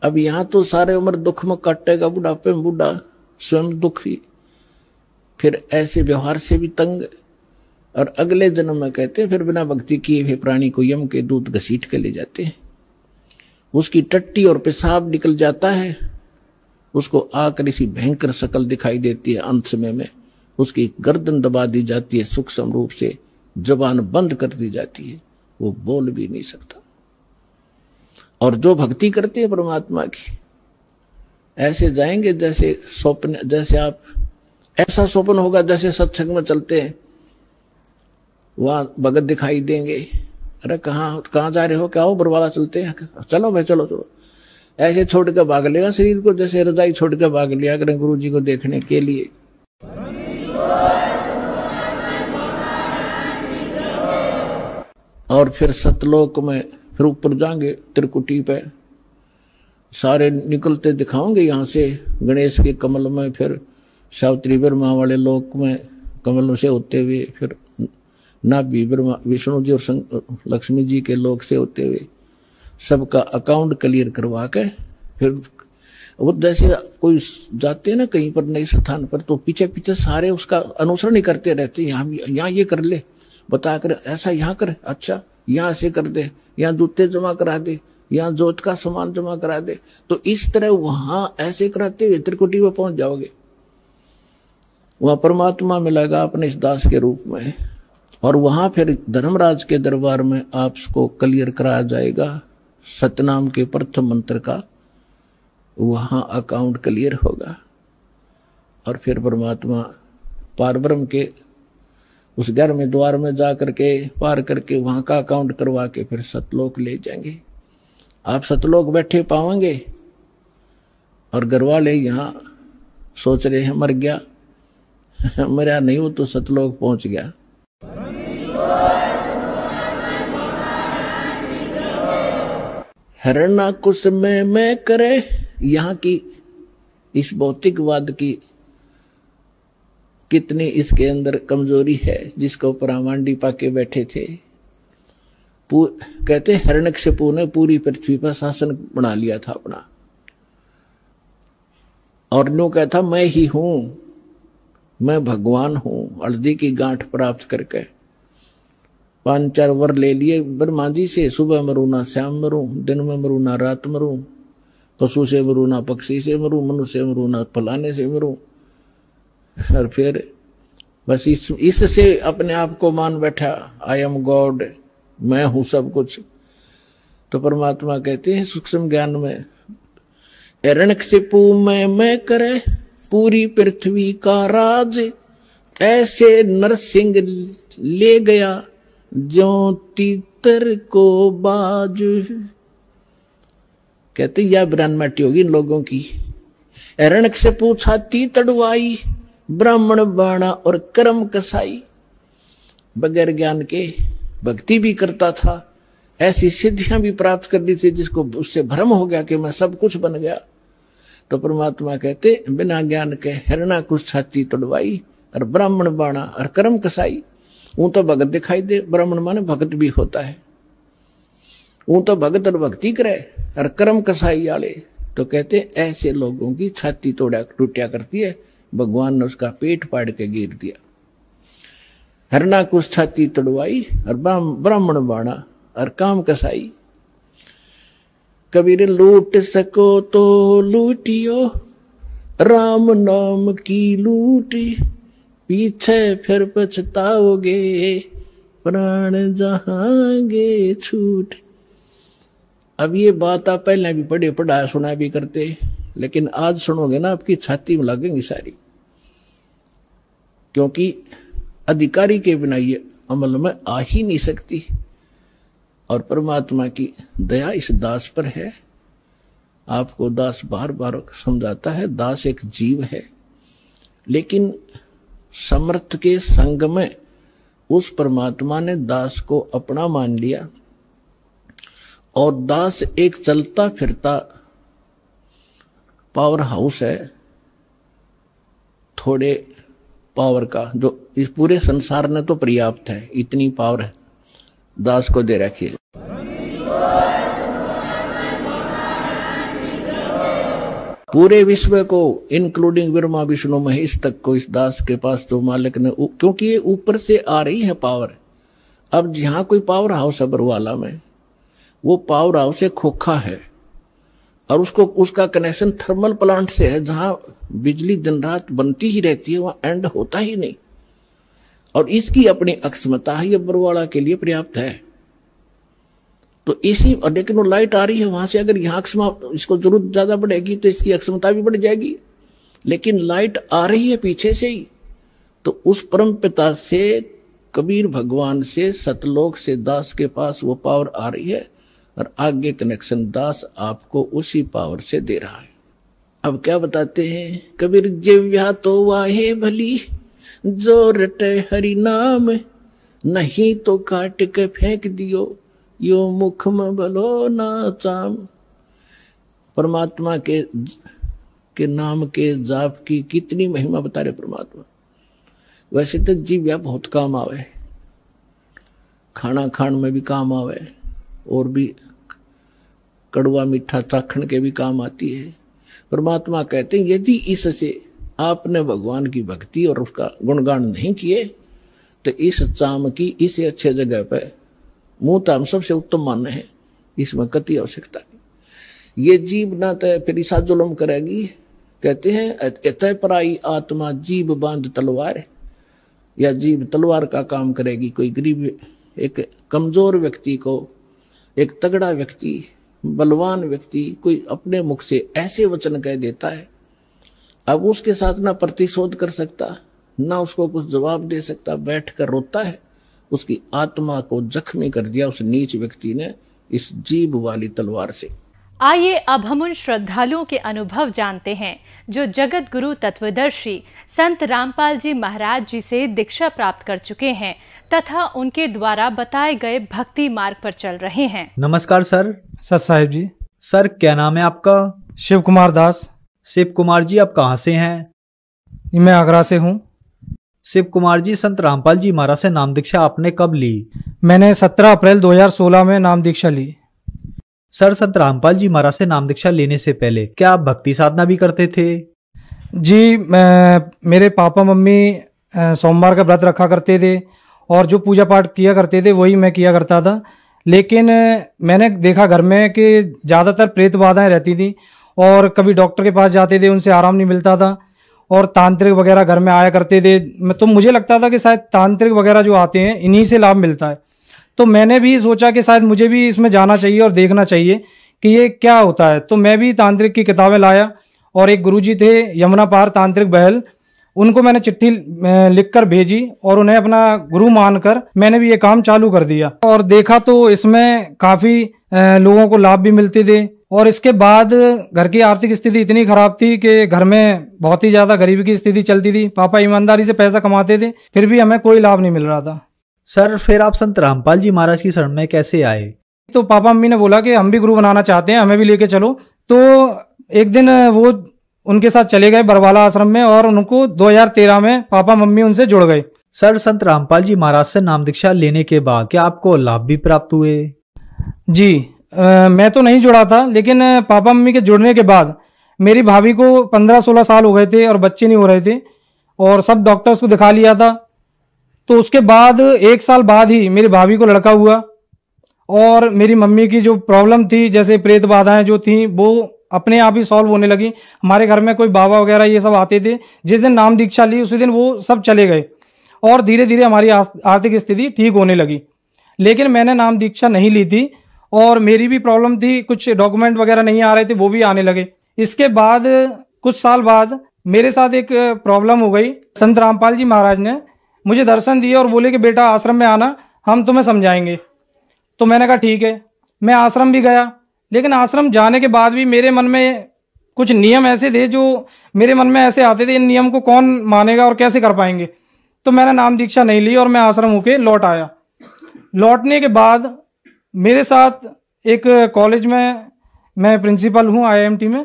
अब यहां तो सारे उम्र दुख में काटेगा, बुढ़ापे में बूढ़ा स्वयं दुखी, फिर ऐसे व्यवहार से भी तंग, और अगले जन्म में कहते हैं फिर बिना भक्ति किए हुए प्राणी को यम के दूत घसीट के ले जाते हैं, उसकी टट्टी और पेशाब निकल जाता है, उसको आकर इसी भयंकर शकल दिखाई देती है। अंत समय में उसकी गर्दन दबा दी जाती है, सूक्ष्म रूप से जबान बंद कर दी जाती है, वो बोल भी नहीं सकता। और जो भक्ति करते हैं परमात्मा की, ऐसे जाएंगे जैसे स्वप्न, जैसे आप ऐसा स्वप्न होगा जैसे सत्संग में चलते हैं, वहां भगत दिखाई देंगे, अरे कहाँ जा रहे हो, क्या हो, बरवाला चलते हैं, चलो भाई चलो चलो, ऐसे छोड़ कर भाग लेगा शरीर को, जैसे रजाई छोड़ कर भाग लिया करें गुरु जी को देखने के लिए। और फिर सतलोक में फिर ऊपर जाएंगे त्रिकुटी पे, सारे निकलते दिखाओगे यहाँ से गणेश के कमल में, फिर सावित्री ब्रह्मा वाले लोक में कमलों से होते हुए, फिर नाभि ब्रह्मा विष्णु जी और लक्ष्मी जी के लोक से होते हुए सबका अकाउंट क्लियर करवा के, फिर वो जैसे कोई जाते हैं ना कहीं पर नए स्थान पर, तो पीछे पीछे सारे उसका अनुसरण ही करते रहते हैं, यहाँ ये कर ले, बता कर ऐसा यहाँ कर, अच्छा यहाँ से कर दे, यहाँ जूते जमा करा दे, यहाँ जोत का सामान जमा करा दे। तो इस तरह वहां ऐसे कराते हुए त्रिकुटी में पहुंच जाओगे, वहां परमात्मा मिलेगा अपने इस दास के रूप में, और वहां फिर धर्मराज के दरबार में आपको क्लियर कराया जाएगा सतनाम के प्रथम मंत्र का, वहां अकाउंट क्लियर होगा। और फिर परमात्मा पारब्रह्म के उस घर में द्वार में जा करके पार करके वहां का अकाउंट करवा के फिर सतलोक ले जाएंगे। आप सतलोक बैठे पाओगे, और घर वाले यहाँ सोच रहे हैं मर गया, मरा नहीं, वो तो सतलोक पहुंच गया। हरणा कुछ में मैं करे, यहाँ की इस भौतिकवाद की कितनी इसके अंदर कमजोरी है, जिसको ऊपर आमांडी पाके बैठे थे। कहते हिरण्यकशिपु ने पूरी पृथ्वी पर शासन बना लिया था अपना, और न्यू कहता मैं ही हूं, मैं भगवान हूं। हल्दी की गांठ प्राप्त करके 5-4 वर ले लिए ब्रह्मा जी से, सुबह मरूं ना शाम मरूं, दिन में मरूं ना रात मरूं, पशु से मरूं ना पक्षी से मरूं, मनुष्य से मरूं ना फलाने से मरूं। और फिर बस इससे अपने आप को मान बैठा, आई एम गॉड, मैं हूं सब कुछ। तो परमात्मा कहते हैं सूक्ष्म ज्ञान में, हिरण्यकशिपु में मैं करे पूरी पृथ्वी का राज, ऐसे नरसिंह ले गया जो तीतर को बाज। कहते यह ब्रह्मटी होगी इन लोगों की। हिरण्यकशिपु छाती तड़वाई, ब्राह्मण बाणा और कर्म कसाई। बगैर ज्ञान के भक्ति भी करता था, ऐसी सिद्धियां भी प्राप्त कर ली थी जिसको उससे भ्रम हो गया कि मैं सब कुछ बन गया। तो परमात्मा कहते बिना ज्ञान के हिरणा कुछ छाती तोड़वाई और ब्राह्मण बाणा और कर्म कसाई। वो तो भगत दिखाई दे, ब्राह्मण माने भगत भी होता है, वो तो भगत और भक्ति करे, और कर्म कसाई वाले तो कहते ऐसे लोगों की छाती तोड़ा टूटिया करती है। भगवान ने उसका पेट फाड़ के गिर दिया। हरना कुछ छाती तोड़वाई और ब्राह्मण बाणा और काम कसाई। कबीर लूट सको तो लूटियो, राम नाम की लूटी, पीछे फिर पछताओगे, प्राण जहांगे छूट। अब ये बात आप पहले भी पढ़ा सुना भी करते, लेकिन आज सुनोगे ना आपकी छाती में लगेंगी सारी, क्योंकि अधिकारी के बिना ये अमल में आ ही नहीं सकती। और परमात्मा की दया इस दास पर है। आपको दास बार बार समझाता है, दास एक जीव है, लेकिन समर्थ के संग में उस परमात्मा ने दास को अपना मान लिया। और दास एक चलता फिरता पावर हाउस है, थोड़े पावर का, जो इस पूरे संसार ने तो पर्याप्त है, इतनी पावर है दास को दे रखी है। पूरे विश्व को इंक्लूडिंग ब्रह्मा विष्णु महेश तक को इस दास के पास तो मालिक ने, क्योंकि ये ऊपर से आ रही है पावर। अब जहां कोई पावर हाउस है बरवाला में, वो पावर हाउस एक खोखा है और उसका कनेक्शन थर्मल प्लांट से है, जहां बिजली दिन रात बनती ही रहती है, वहां एंड होता ही नहीं। और इसकी अपनी अक्षमता है, ये बरवाला के लिए पर्याप्त है। तो इसी, लेकिन वो लाइट आ रही है वहां से, अगर यहाँ इसको जरूरत ज्यादा बढ़ेगी तो इसकी अक्षमता भी बढ़ जाएगी, लेकिन लाइट आ रही है पीछे से ही। तो उस परम पिता से, कबीर भगवान से, सतलोक से दास के पास वो पावर आ रही है और आगे कनेक्शन दास आपको उसी पावर से दे रहा है। अब क्या बताते हैं, कबीर जिव्या तो वाहे भली, जो रटे हरि नाम, नहीं तो काट के फेंक दियो, यो मुख में भलो ना चाम। परमात्मा के नाम के जाप की कितनी महिमा बता रहे परमात्मा। वैसे तो जिव्या बहुत काम आवे, खाना खान में भी काम आवे, और भी कड़वा मीठा चाखण के भी काम आती है। परमात्मा कहते हैं यदि इससे आपने भगवान की भक्ति और उसका गुणगान नहीं किए तो इस चाम की, इसे अच्छे जगह पे मुंह तो हम सबसे उत्तम मानने हैं, इसमें कति आवश्यकता नहीं। ये जीव ना तो फिर ईसा जुल्म करेगी। कहते हैं एतय पराई आत्मा जीव बांध तलवार, या जीव तलवार का काम करेगी। कोई गरीब, एक कमजोर व्यक्ति को एक तगड़ा व्यक्ति, बलवान व्यक्ति कोई अपने मुख से ऐसे वचन कह देता है, अब उसके साथ ना प्रतिशोध कर सकता, ना उसको कुछ जवाब दे सकता, बैठ कर रोता है। उसकी आत्मा को जख्मी कर दिया उस नीच व्यक्ति ने इस जीभ वाली तलवार से। आइए अब हम उन श्रद्धालुओं के अनुभव जानते हैं जो जगत गुरु तत्वदर्शी संत रामपाल जी महाराज जी से दीक्षा प्राप्त कर चुके हैं तथा उनके द्वारा बताए गए भक्ति मार्ग पर चल रहे हैं। नमस्कार सर। सर साहिब जी। सर क्या नाम है आपका? शिव कुमार दास। शिव कुमार जी, आप कहाँ से हैं? मैं आगरा से हूँ। शिव कुमार जी, संत रामपाल जी महाराज से नाम दीक्षा आपने कब ली? मैंने 17 अप्रैल 2016 में नाम दीक्षा ली। सर, संत रामपाल जी महाराज से नाम दीक्षा लेने से पहले क्या आप भक्ति साधना भी करते थे? जी, मेरे पापा मम्मी सोमवार का व्रत रखा करते थे और जो पूजा पाठ किया करते थे वही मैं किया करता था। लेकिन मैंने देखा घर में कि ज़्यादातर प्रेत बाधाएँ रहती थी और कभी डॉक्टर के पास जाते थे, उनसे आराम नहीं मिलता था और तांत्रिक वगैरह घर में आया करते थे। तो मुझे लगता था कि शायद तांत्रिक वगैरह जो आते हैं इन्हीं से लाभ मिलता है। तो मैंने भी सोचा कि शायद मुझे भी इसमें जाना चाहिए और देखना चाहिए कि ये क्या होता है। तो मैं भी तांत्रिक की किताबें लाया और एक गुरुजी थे यमुना पार तांत्रिक बहल, उनको मैंने चिट्ठी लिखकर भेजी और उन्हें अपना गुरु मानकर मैंने भी ये काम चालू कर दिया और देखा तो इसमें काफ़ी लोगों को लाभ भी मिलते थे। और इसके बाद घर की आर्थिक स्थिति इतनी खराब थी कि घर में बहुत ही ज़्यादा गरीबी की स्थिति चलती थी। पापा ईमानदारी से पैसा कमाते थे, फिर भी हमें कोई लाभ नहीं मिल रहा था। सर, फिर आप संत रामपाल जी महाराज की शरण में कैसे आए? तो पापा मम्मी ने बोला कि हम भी गुरु बनाना चाहते हैं, हमें भी लेके चलो। तो एक दिन वो उनके साथ चले गए बरवाला आश्रम में और उनको 2013 में पापा मम्मी उनसे जुड़ गए। सर, संत रामपाल जी महाराज से नाम दीक्षा लेने के बाद क्या आपको लाभ भी प्राप्त हुए? जी, मैं तो नहीं जुड़ा था, लेकिन पापा मम्मी के जुड़ने के बाद मेरी भाभी को 15-16 साल हो गए थे और बच्चे नहीं हो रहे थे और सब डॉक्टर्स को दिखा लिया था। तो उसके बाद 1 साल बाद ही मेरी भाभी को लड़का हुआ और मेरी मम्मी की जो प्रॉब्लम थी, जैसे प्रेत बाधाएं जो थी, वो अपने आप ही सॉल्व होने लगी। हमारे घर में कोई बाबा वगैरह ये सब आते थे, जिस दिन नाम दीक्षा ली उसी दिन वो सब चले गए और धीरे धीरे हमारी आर्थिक स्थिति ठीक होने लगी। लेकिन मैंने नाम दीक्षा नहीं ली थी और मेरी भी प्रॉब्लम थी, कुछ डॉक्यूमेंट वगैरह नहीं आ रहे थे, वो भी आने लगे। इसके बाद कुछ साल बाद मेरे साथ एक प्रॉब्लम हो गई। संत रामपाल जी महाराज ने मुझे दर्शन दिए और बोले कि बेटा आश्रम में आना, हम तुम्हें समझाएंगे। तो मैंने कहा ठीक है। मैं आश्रम भी गया, लेकिन आश्रम जाने के बाद भी मेरे मन में कुछ नियम ऐसे थे जो मेरे मन में ऐसे आते थे, इन नियम को कौन मानेगा और कैसे कर पाएंगे। तो मैंने नाम दीक्षा नहीं ली और मैं आश्रम होके लौट आया। लौटने के बाद मेरे साथ एक कॉलेज में, मैं प्रिंसिपल हूँ IIMT में,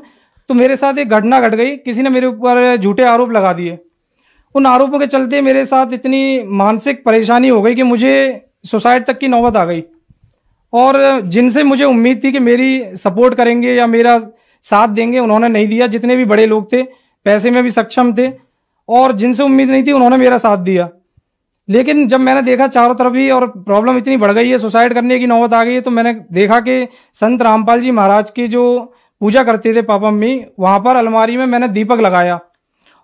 तो मेरे साथ एक घटना घट गई। किसी ने मेरे ऊपर झूठे आरोप लगा दिए। उन आरोपों के चलते मेरे साथ इतनी मानसिक परेशानी हो गई कि मुझे सुसाइड तक की नौबत आ गई। और जिनसे मुझे उम्मीद थी कि मेरी सपोर्ट करेंगे या मेरा साथ देंगे, उन्होंने नहीं दिया। जितने भी बड़े लोग थे, पैसे में भी सक्षम थे और जिनसे उम्मीद नहीं थी, उन्होंने मेरा साथ दिया। लेकिन जब मैंने देखा चारों तरफ ही और प्रॉब्लम इतनी बढ़ गई है, सुसाइड करने की नौबत आ गई है, तो मैंने देखा कि संत रामपाल जी महाराज की जो पूजा करते थे पापा मम्मी, वहाँ पर अलमारी में मैंने दीपक लगाया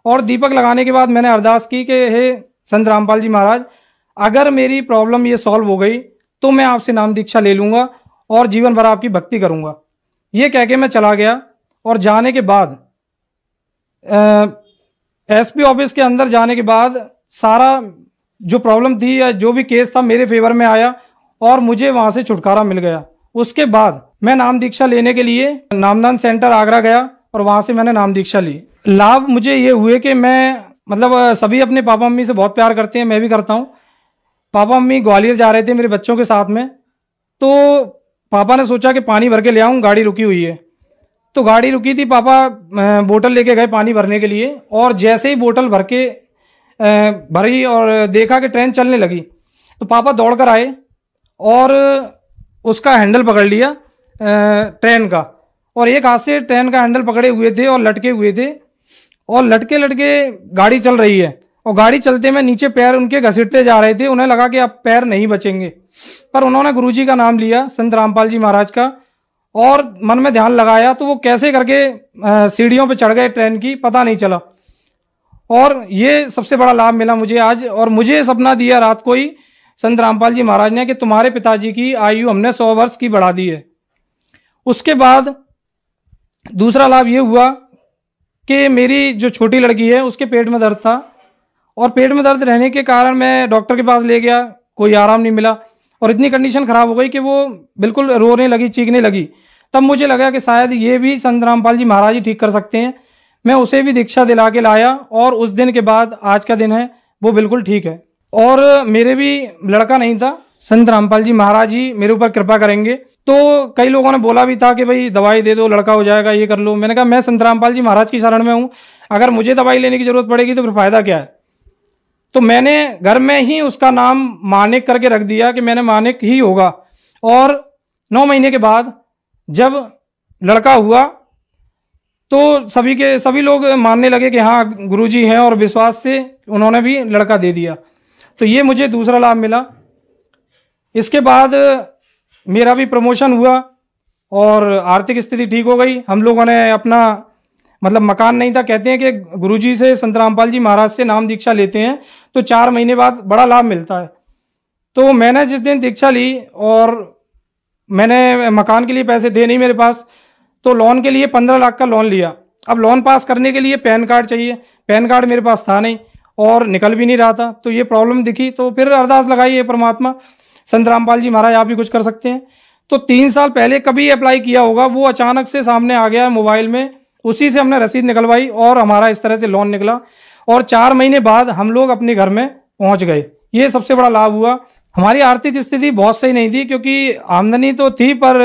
और दीपक लगाने के बाद मैंने अरदास की कि हे संत रामपाल जी महाराज, अगर मेरी प्रॉब्लम ये सॉल्व हो गई तो मैं आपसे नाम दीक्षा ले लूँगा और जीवन भर आपकी भक्ति करूँगा। ये कह के मैं चला गया और जाने के बाद SP ऑफिस के अंदर जाने के बाद सारा जो प्रॉब्लम थी या जो भी केस था मेरे फेवर में आया और मुझे वहाँ से छुटकारा मिल गया। उसके बाद मैं नाम दीक्षा लेने के लिए नामदान सेंटर आगरा गया और वहाँ से मैंने नाम दीक्षा ली। लाभ मुझे ये हुए कि मैं सभी अपने पापा मम्मी से बहुत प्यार करते हैं, मैं भी करता हूँ। पापा मम्मी ग्वालियर जा रहे थे मेरे बच्चों के साथ में, तो पापा ने सोचा कि पानी भर के ले आऊँ, गाड़ी रुकी हुई है। तो गाड़ी रुकी थी, पापा बोतल लेके गए पानी भरने के लिए और जैसे ही बोतल भरी और देखा कि ट्रेन चलने लगी, तो पापा दौड़ कर आए और उसका हैंडल पकड़ लिया ट्रेन का, और एक हाथ से ट्रेन का हैंडल पकड़े हुए थे और लटके हुए थे और लटके लटके गाड़ी चल रही है और गाड़ी चलते में नीचे पैर उनके घसीटते जा रहे थे। उन्हें लगा कि अब पैर नहीं बचेंगे, पर उन्होंने गुरुजी का नाम लिया, संत रामपाल जी महाराज का, और मन में ध्यान लगाया तो वो कैसे करके सीढ़ियों पे चढ़ गए ट्रेन की, पता नहीं चला। और ये सबसे बड़ा लाभ मिला मुझे आज। और मुझे सपना दिया रात को ही संत रामपाल जी महाराज ने कि तुम्हारे पिताजी की आयु हमने 100 वर्ष की बढ़ा दी है। उसके बाद दूसरा लाभ ये हुआ कि मेरी जो छोटी लड़की है उसके पेट में दर्द था और पेट में दर्द रहने के कारण मैं डॉक्टर के पास ले गया, कोई आराम नहीं मिला और इतनी कंडीशन खराब हो गई कि वो बिल्कुल रोने लगी, चीखने लगी। तब मुझे लगा कि शायद ये भी संत रामपाल जी महाराज ही ठीक कर सकते हैं। मैं उसे भी दीक्षा दिला के लाया और उस दिन के बाद आज का दिन है वो बिल्कुल ठीक है। और मेरे भी लड़का नहीं था, संत रामपाल जी महाराज ही मेरे ऊपर कृपा करेंगे। तो कई लोगों ने बोला भी था कि भाई दवाई दे दो, लड़का हो जाएगा, ये कर लो। मैंने कहा मैं संत रामपाल जी महाराज की शरण में हूँ, अगर मुझे दवाई लेने की जरूरत पड़ेगी तो फिर फायदा क्या है। तो मैंने घर में ही उसका नाम मानिक करके रख दिया कि मैंने मानिक ही होगा। और 9 महीने के बाद जब लड़का हुआ तो सभी लोग मानने लगे कि हाँ गुरुजी हैं, और विश्वास से उन्होंने भी लड़का दे दिया। तो ये मुझे दूसरा लाभ मिला। इसके बाद मेरा भी प्रमोशन हुआ और आर्थिक स्थिति ठीक हो गई। हम लोगों ने अपना मतलब मकान नहीं था, कहते हैं कि गुरुजी से, संत रामपाल जी महाराज से नाम दीक्षा लेते हैं तो 4 महीने बाद बड़ा लाभ मिलता है। तो मैंने जिस दिन दीक्षा ली और मैंने मकान के लिए पैसे थे नहीं मेरे पास, तो लोन के लिए 15 लाख का लोन लिया। अब लोन पास करने के लिए पैन कार्ड चाहिए, पैन कार्ड मेरे पास था नहीं और निकल भी नहीं रहा था। तो ये प्रॉब्लम दिखी, तो फिर अरदास लगाई, ये परमात्मा संत रामपाल जी महाराज आप भी कुछ कर सकते हैं। तो 3 साल पहले कभी अप्लाई किया होगा, वो अचानक से सामने आ गया मोबाइल में, उसी से हमने रसीद निकलवाई और हमारा इस तरह से लोन निकला और 4 महीने बाद हम लोग अपने घर में पहुंच गए। ये सबसे बड़ा लाभ हुआ। हमारी आर्थिक स्थिति बहुत सही नहीं थी, क्योंकि आमदनी तो थी पर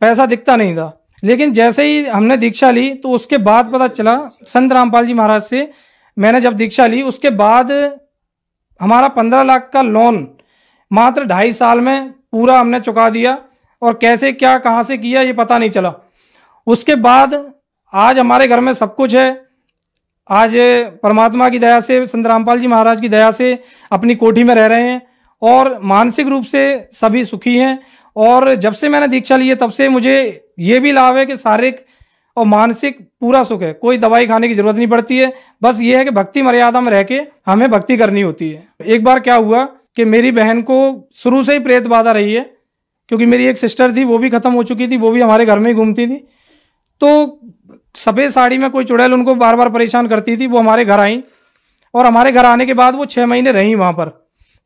पैसा दिखता नहीं था। लेकिन जैसे ही हमने दीक्षा ली तो उसके बाद पता चला, संत रामपाल जी महाराज से मैंने जब दीक्षा ली उसके बाद हमारा 15 लाख का लोन मात्र 2.5 साल में पूरा हमने चुका दिया, और कैसे क्या कहाँ से किया ये पता नहीं चला। उसके बाद आज हमारे घर में सब कुछ है। आज परमात्मा की दया से, संत रामपाल जी महाराज की दया से अपनी कोठी में रह रहे हैं और मानसिक रूप से सभी सुखी हैं। और जब से मैंने दीक्षा ली है तब से मुझे ये भी लाभ है कि शारीरिक और मानसिक पूरा सुख है, कोई दवाई खाने की जरूरत नहीं पड़ती है। बस ये है कि भक्ति मर्यादा में रह के हमें भक्ति करनी होती है। एक बार क्या हुआ कि मेरी बहन को शुरू से ही प्रेत बाधा रही है, क्योंकि मेरी एक सिस्टर थी वो भी खत्म हो चुकी थी, वो भी हमारे घर में ही घूमती थी। तो सफ़ेद साड़ी में कोई चुड़ैल उनको बार बार परेशान करती थी। वो हमारे घर आई और हमारे घर आने के बाद वो 6 महीने रही वहाँ पर।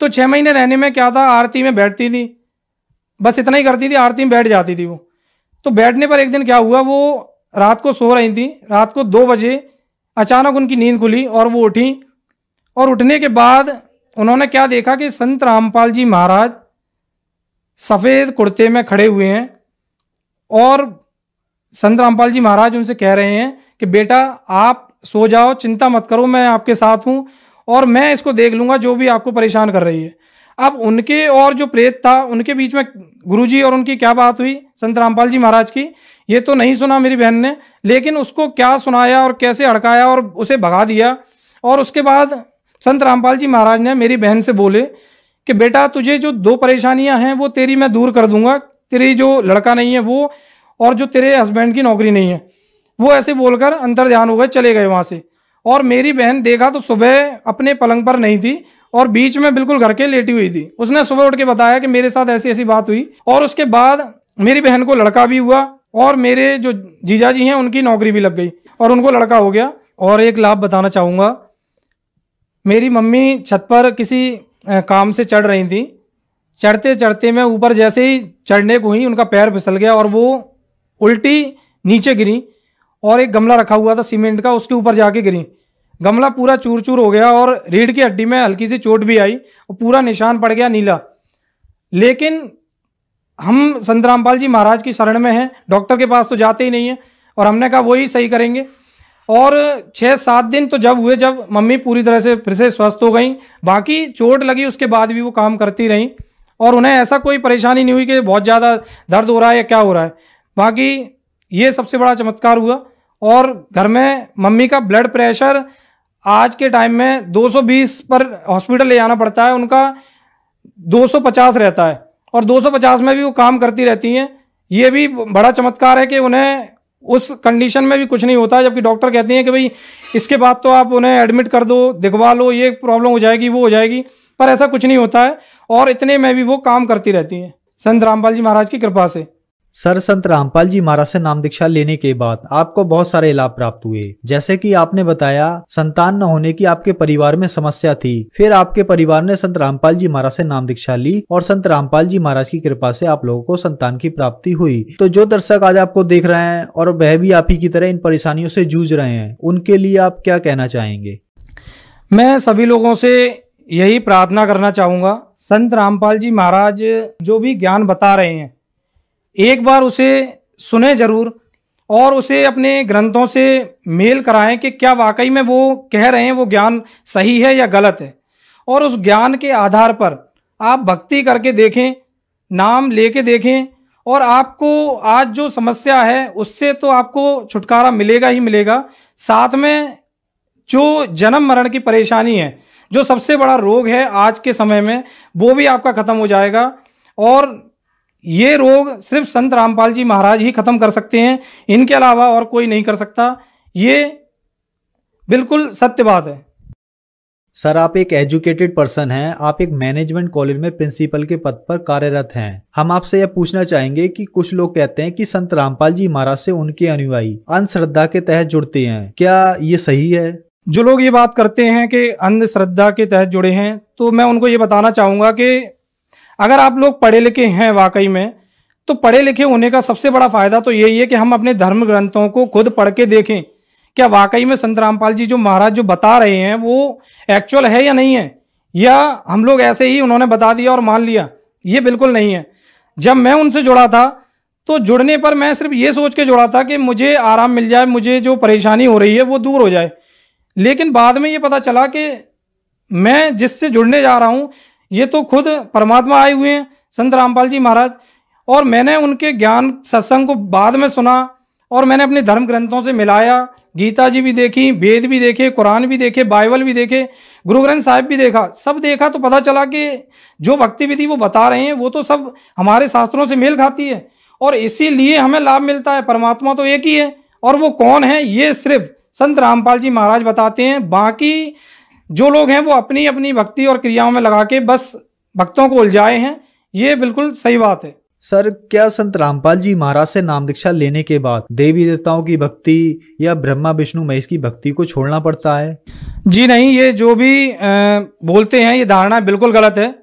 तो 6 महीने रहने में क्या था, आरती में बैठती थी, बस इतना ही करती थी, आरती में बैठ जाती थी वो। तो बैठने पर एक दिन क्या हुआ, वो रात को सो रही थी, रात को 2 बजे अचानक उनकी नींद खुली और वो उठी। और उठने के बाद उन्होंने क्या देखा कि संत रामपाल जी महाराज सफ़ेद कुर्ते में खड़े हुए हैं और संत रामपाल जी महाराज उनसे कह रहे हैं कि बेटा आप सो जाओ, चिंता मत करो, मैं आपके साथ हूँ और मैं इसको देख लूँगा जो भी आपको परेशान कर रही है। अब उनके और जो प्रेत था उनके बीच में गुरुजी और उनकी क्या बात हुई संत रामपाल जी महाराज की, ये तो नहीं सुना मेरी बहन ने, लेकिन उसको क्या सुनाया और कैसे हड़काया और उसे भगा दिया। और उसके बाद संत रामपाल जी महाराज ने मेरी बहन से बोले कि बेटा तुझे जो 2 परेशानियां हैं वो तेरी मैं दूर कर दूंगा, तेरी जो लड़का नहीं है वो और जो तेरे हस्बैंड की नौकरी नहीं है वो। ऐसे बोलकर अंतर ध्यान हो गए, चले गए वहाँ से। और मेरी बहन देखा तो सुबह अपने पलंग पर नहीं थी और बीच में बिल्कुल घर के लेटी हुई थी। उसने सुबह उठ के बताया कि मेरे साथ ऐसी ऐसी बात हुई। और उसके बाद मेरी बहन को लड़का भी हुआ और मेरे जो जीजाजी हैं उनकी नौकरी भी लग गई और उनको लड़का हो गया। और एक लाभ बताना चाहूँगा, मेरी मम्मी छत पर किसी काम से चढ़ रही थी, चढ़ते चढ़ते मैं ऊपर जैसे ही चढ़ने को हुई उनका पैर फिसल गया और वो उल्टी नीचे गिरी और एक गमला रखा हुआ था सीमेंट का, उसके ऊपर जाके गिरी। गमला पूरा चूर चूर हो गया और रीढ़ की हड्डी में हल्की सी चोट भी आई और पूरा निशान पड़ गया नीला। लेकिन हम संत रामपाल जी महाराज की शरण में हैं, डॉक्टर के पास तो जाते ही नहीं है और हमने कहा वही सही करेंगे। और 6-7 दिन तो जब हुए जब मम्मी पूरी तरह से फिर से स्वस्थ हो गई, बाकी चोट लगी उसके बाद भी वो काम करती रहीं और उन्हें ऐसा कोई परेशानी नहीं हुई कि बहुत ज़्यादा दर्द हो रहा है या क्या हो रहा है। बाकी ये सबसे बड़ा चमत्कार हुआ। और घर में मम्मी का ब्लड प्रेशर आज के टाइम में 220 पर हॉस्पिटल ले जाना पड़ता है, उनका 250 रहता है और 250 में भी वो काम करती रहती हैं। ये भी बड़ा चमत्कार है कि उन्हें उस कंडीशन में भी कुछ नहीं होता है, जबकि डॉक्टर कहते हैं कि भाई इसके बाद तो आप उन्हें एडमिट कर दो, दिखवा लो, ये प्रॉब्लम हो जाएगी वो हो जाएगी, पर ऐसा कुछ नहीं होता है और इतने में भी वो काम करती रहती हैं संत रामपाल जी महाराज की कृपा से। सर, संत रामपाल जी महाराज से नाम दीक्षा लेने के बाद आपको बहुत सारे लाभ प्राप्त हुए, जैसे कि आपने बताया संतान न होने की आपके परिवार में समस्या थी, फिर आपके परिवार ने संत रामपाल जी महाराज से नाम दीक्षा ली और संत रामपाल जी महाराज की कृपा से आप लोगों को संतान की प्राप्ति हुई। तो जो दर्शक आज आपको देख रहे हैं और वह भी आप ही की तरह इन परेशानियों से जूझ रहे हैं, उनके लिए आप क्या कहना चाहेंगे? मैं सभी लोगों से यही प्रार्थना करना चाहूँगा, संत रामपाल जी महाराज जो भी ज्ञान बता रहे हैं एक बार उसे सुने जरूर और उसे अपने ग्रंथों से मेल कराएं कि क्या वाकई में वो कह रहे हैं वो ज्ञान सही है या गलत है। और उस ज्ञान के आधार पर आप भक्ति करके देखें, नाम लेके देखें और आपको आज जो समस्या है उससे तो आपको छुटकारा मिलेगा ही मिलेगा, साथ में जो जन्म मरण की परेशानी है, जो सबसे बड़ा रोग है आज के समय में, वो भी आपका खत्म हो जाएगा। और ये रोग सिर्फ संत रामपाल जी महाराज ही खत्म कर सकते हैं, इनके अलावा और कोई नहीं कर सकता। ये बिल्कुल सत्य बात है। सर, आप एक एजुकेटेड पर्सन हैं, आप एक मैनेजमेंट कॉलेज में प्रिंसिपल के पद पर कार्यरत हैं। हम आपसे यह पूछना चाहेंगे कि कुछ लोग कहते हैं कि संत रामपाल जी महाराज से उनके अनुयायी अंधश्रद्धा के तहत जुड़ते हैं, क्या ये सही है? जो लोग ये बात करते हैं कि अंधश्रद्धा के तहत जुड़े हैं, तो मैं उनको ये बताना चाहूँगा कि अगर आप लोग पढ़े लिखे हैं वाकई में, तो पढ़े लिखे होने का सबसे बड़ा फायदा तो यही है कि हम अपने धर्म ग्रंथों को खुद पढ़ के देखें, क्या वाकई में संत रामपाल जी जो महाराज जो बता रहे हैं वो एक्चुअल है या नहीं है, या हम लोग ऐसे ही उन्होंने बता दिया और मान लिया। ये बिल्कुल नहीं है। जब मैं उनसे जुड़ा था तो जुड़ने पर मैं सिर्फ ये सोच के जुड़ा था कि मुझे आराम मिल जाए, मुझे जो परेशानी हो रही है वो दूर हो जाए। लेकिन बाद में ये पता चला कि मैं जिससे जुड़ने जा रहा हूँ ये तो खुद परमात्मा आए हुए हैं, संत रामपाल जी महाराज। और मैंने उनके ज्ञान सत्संग को बाद में सुना और मैंने अपने धर्म ग्रंथों से मिलाया, गीता जी भी देखी, वेद भी देखे, कुरान भी देखे, बाइबल भी देखे, गुरु ग्रंथ साहिब भी देखा, सब देखा तो पता चला कि जो भक्ति विधि वो बता रहे हैं वो तो सब हमारे शास्त्रों से मेल खाती है और इसीलिए हमें लाभ मिलता है। परमात्मा तो एक ही है और वो कौन है ये सिर्फ संत रामपाल जी महाराज बताते हैं। बाकी जो लोग हैं वो अपनी अपनी भक्ति और क्रियाओं में लगा के बस भक्तों को उलझाए हैं। ये बिल्कुल सही बात है। सर, क्या संत रामपाल जी महाराज से नाम दीक्षा लेने के बाद देवी देवताओं की भक्ति या ब्रह्मा विष्णु महेश की भक्ति को छोड़ना पड़ता है? जी नहीं, ये जो भी बोलते हैं ये धारणा बिल्कुल गलत है।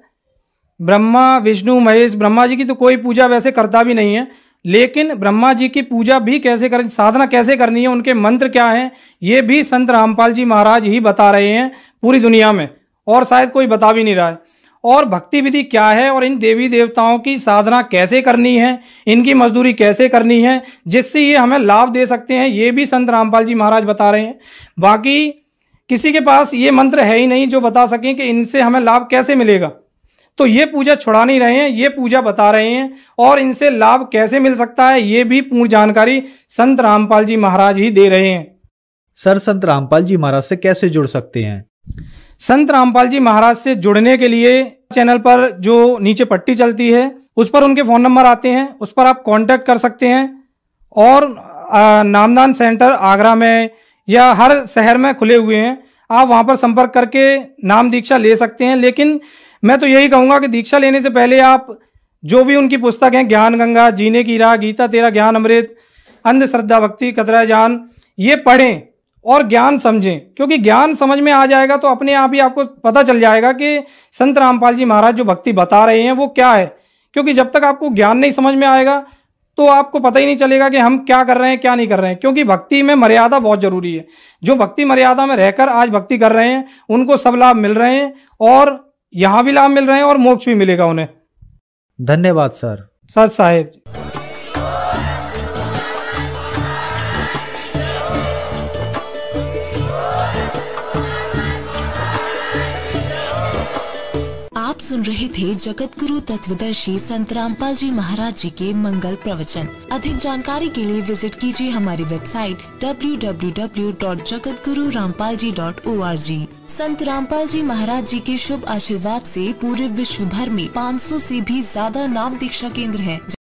ब्रह्मा विष्णु महेश, ब्रह्मा जी की तो कोई पूजा वैसे करता भी नहीं है, लेकिन ब्रह्मा जी की पूजा भी कैसे कर, साधना कैसे करनी है, उनके मंत्र क्या हैं, ये भी संत रामपाल जी महाराज ही बता रहे हैं पूरी दुनिया में, और शायद कोई बता भी नहीं रहा है। और भक्ति विधि क्या है और इन देवी देवताओं की साधना कैसे करनी है, इनकी मजदूरी कैसे करनी है जिससे ये हमें लाभ दे सकते हैं, ये भी संत रामपाल जी महाराज बता रहे हैं। बाकी किसी के पास ये मंत्र है ही नहीं जो बता सकें कि इनसे हमें लाभ कैसे मिलेगा, तो ये पूजा छुड़ा नहीं रहे हैं, ये पूजा बता रहे हैं और इनसे लाभ कैसे मिल सकता है ये भी पूर्ण जानकारी संत रामपाल जी महाराज ही दे रहे हैं। सर, संत रामपाल जी महाराज से कैसे जुड़ सकते हैं? संत रामपाल जी महाराज से जुड़ने के लिए चैनल पर जो नीचे पट्टी चलती है उस पर उनके फ़ोन नंबर आते हैं, उस पर आप कांटेक्ट कर सकते हैं। और नामदान सेंटर आगरा में या हर शहर में खुले हुए हैं, आप वहां पर संपर्क करके नाम दीक्षा ले सकते हैं। लेकिन मैं तो यही कहूँगा कि दीक्षा लेने से पहले आप जो भी उनकी पुस्तक हैं, ज्ञान गंगा, जीने की राह, गीता तेरा ज्ञान अमृत, अंधश्रद्धा भक्ति कतरा जान, ये पढ़ें और ज्ञान समझें, क्योंकि ज्ञान समझ में आ जाएगा तो अपने आप ही आपको पता चल जाएगा कि संत रामपाल जी महाराज जो भक्ति बता रहे हैं वो क्या है। क्योंकि जब तक आपको ज्ञान नहीं समझ में आएगा तो आपको पता ही नहीं चलेगा कि हम क्या कर रहे हैं क्या नहीं कर रहे हैं। क्योंकि भक्ति में मर्यादा बहुत जरूरी है। जो भक्ति मर्यादा में रहकर आज भक्ति कर रहे हैं उनको सब लाभ मिल रहे हैं और यहाँ भी लाभ मिल रहे हैं और मोक्ष भी मिलेगा उन्हें। धन्यवाद सर। सत साहेब। आप सुन रहे थे जगत गुरु तत्वदर्शी संत रामपाल जी महाराज जी के मंगल प्रवचन। अधिक जानकारी के लिए विजिट कीजिए हमारी वेबसाइट www.jagatgururampalji.org। संत रामपाल जी महाराज जी के शुभ आशीर्वाद से पूरे विश्व भर में 500 से भी ज्यादा नाम दीक्षा केंद्र हैं।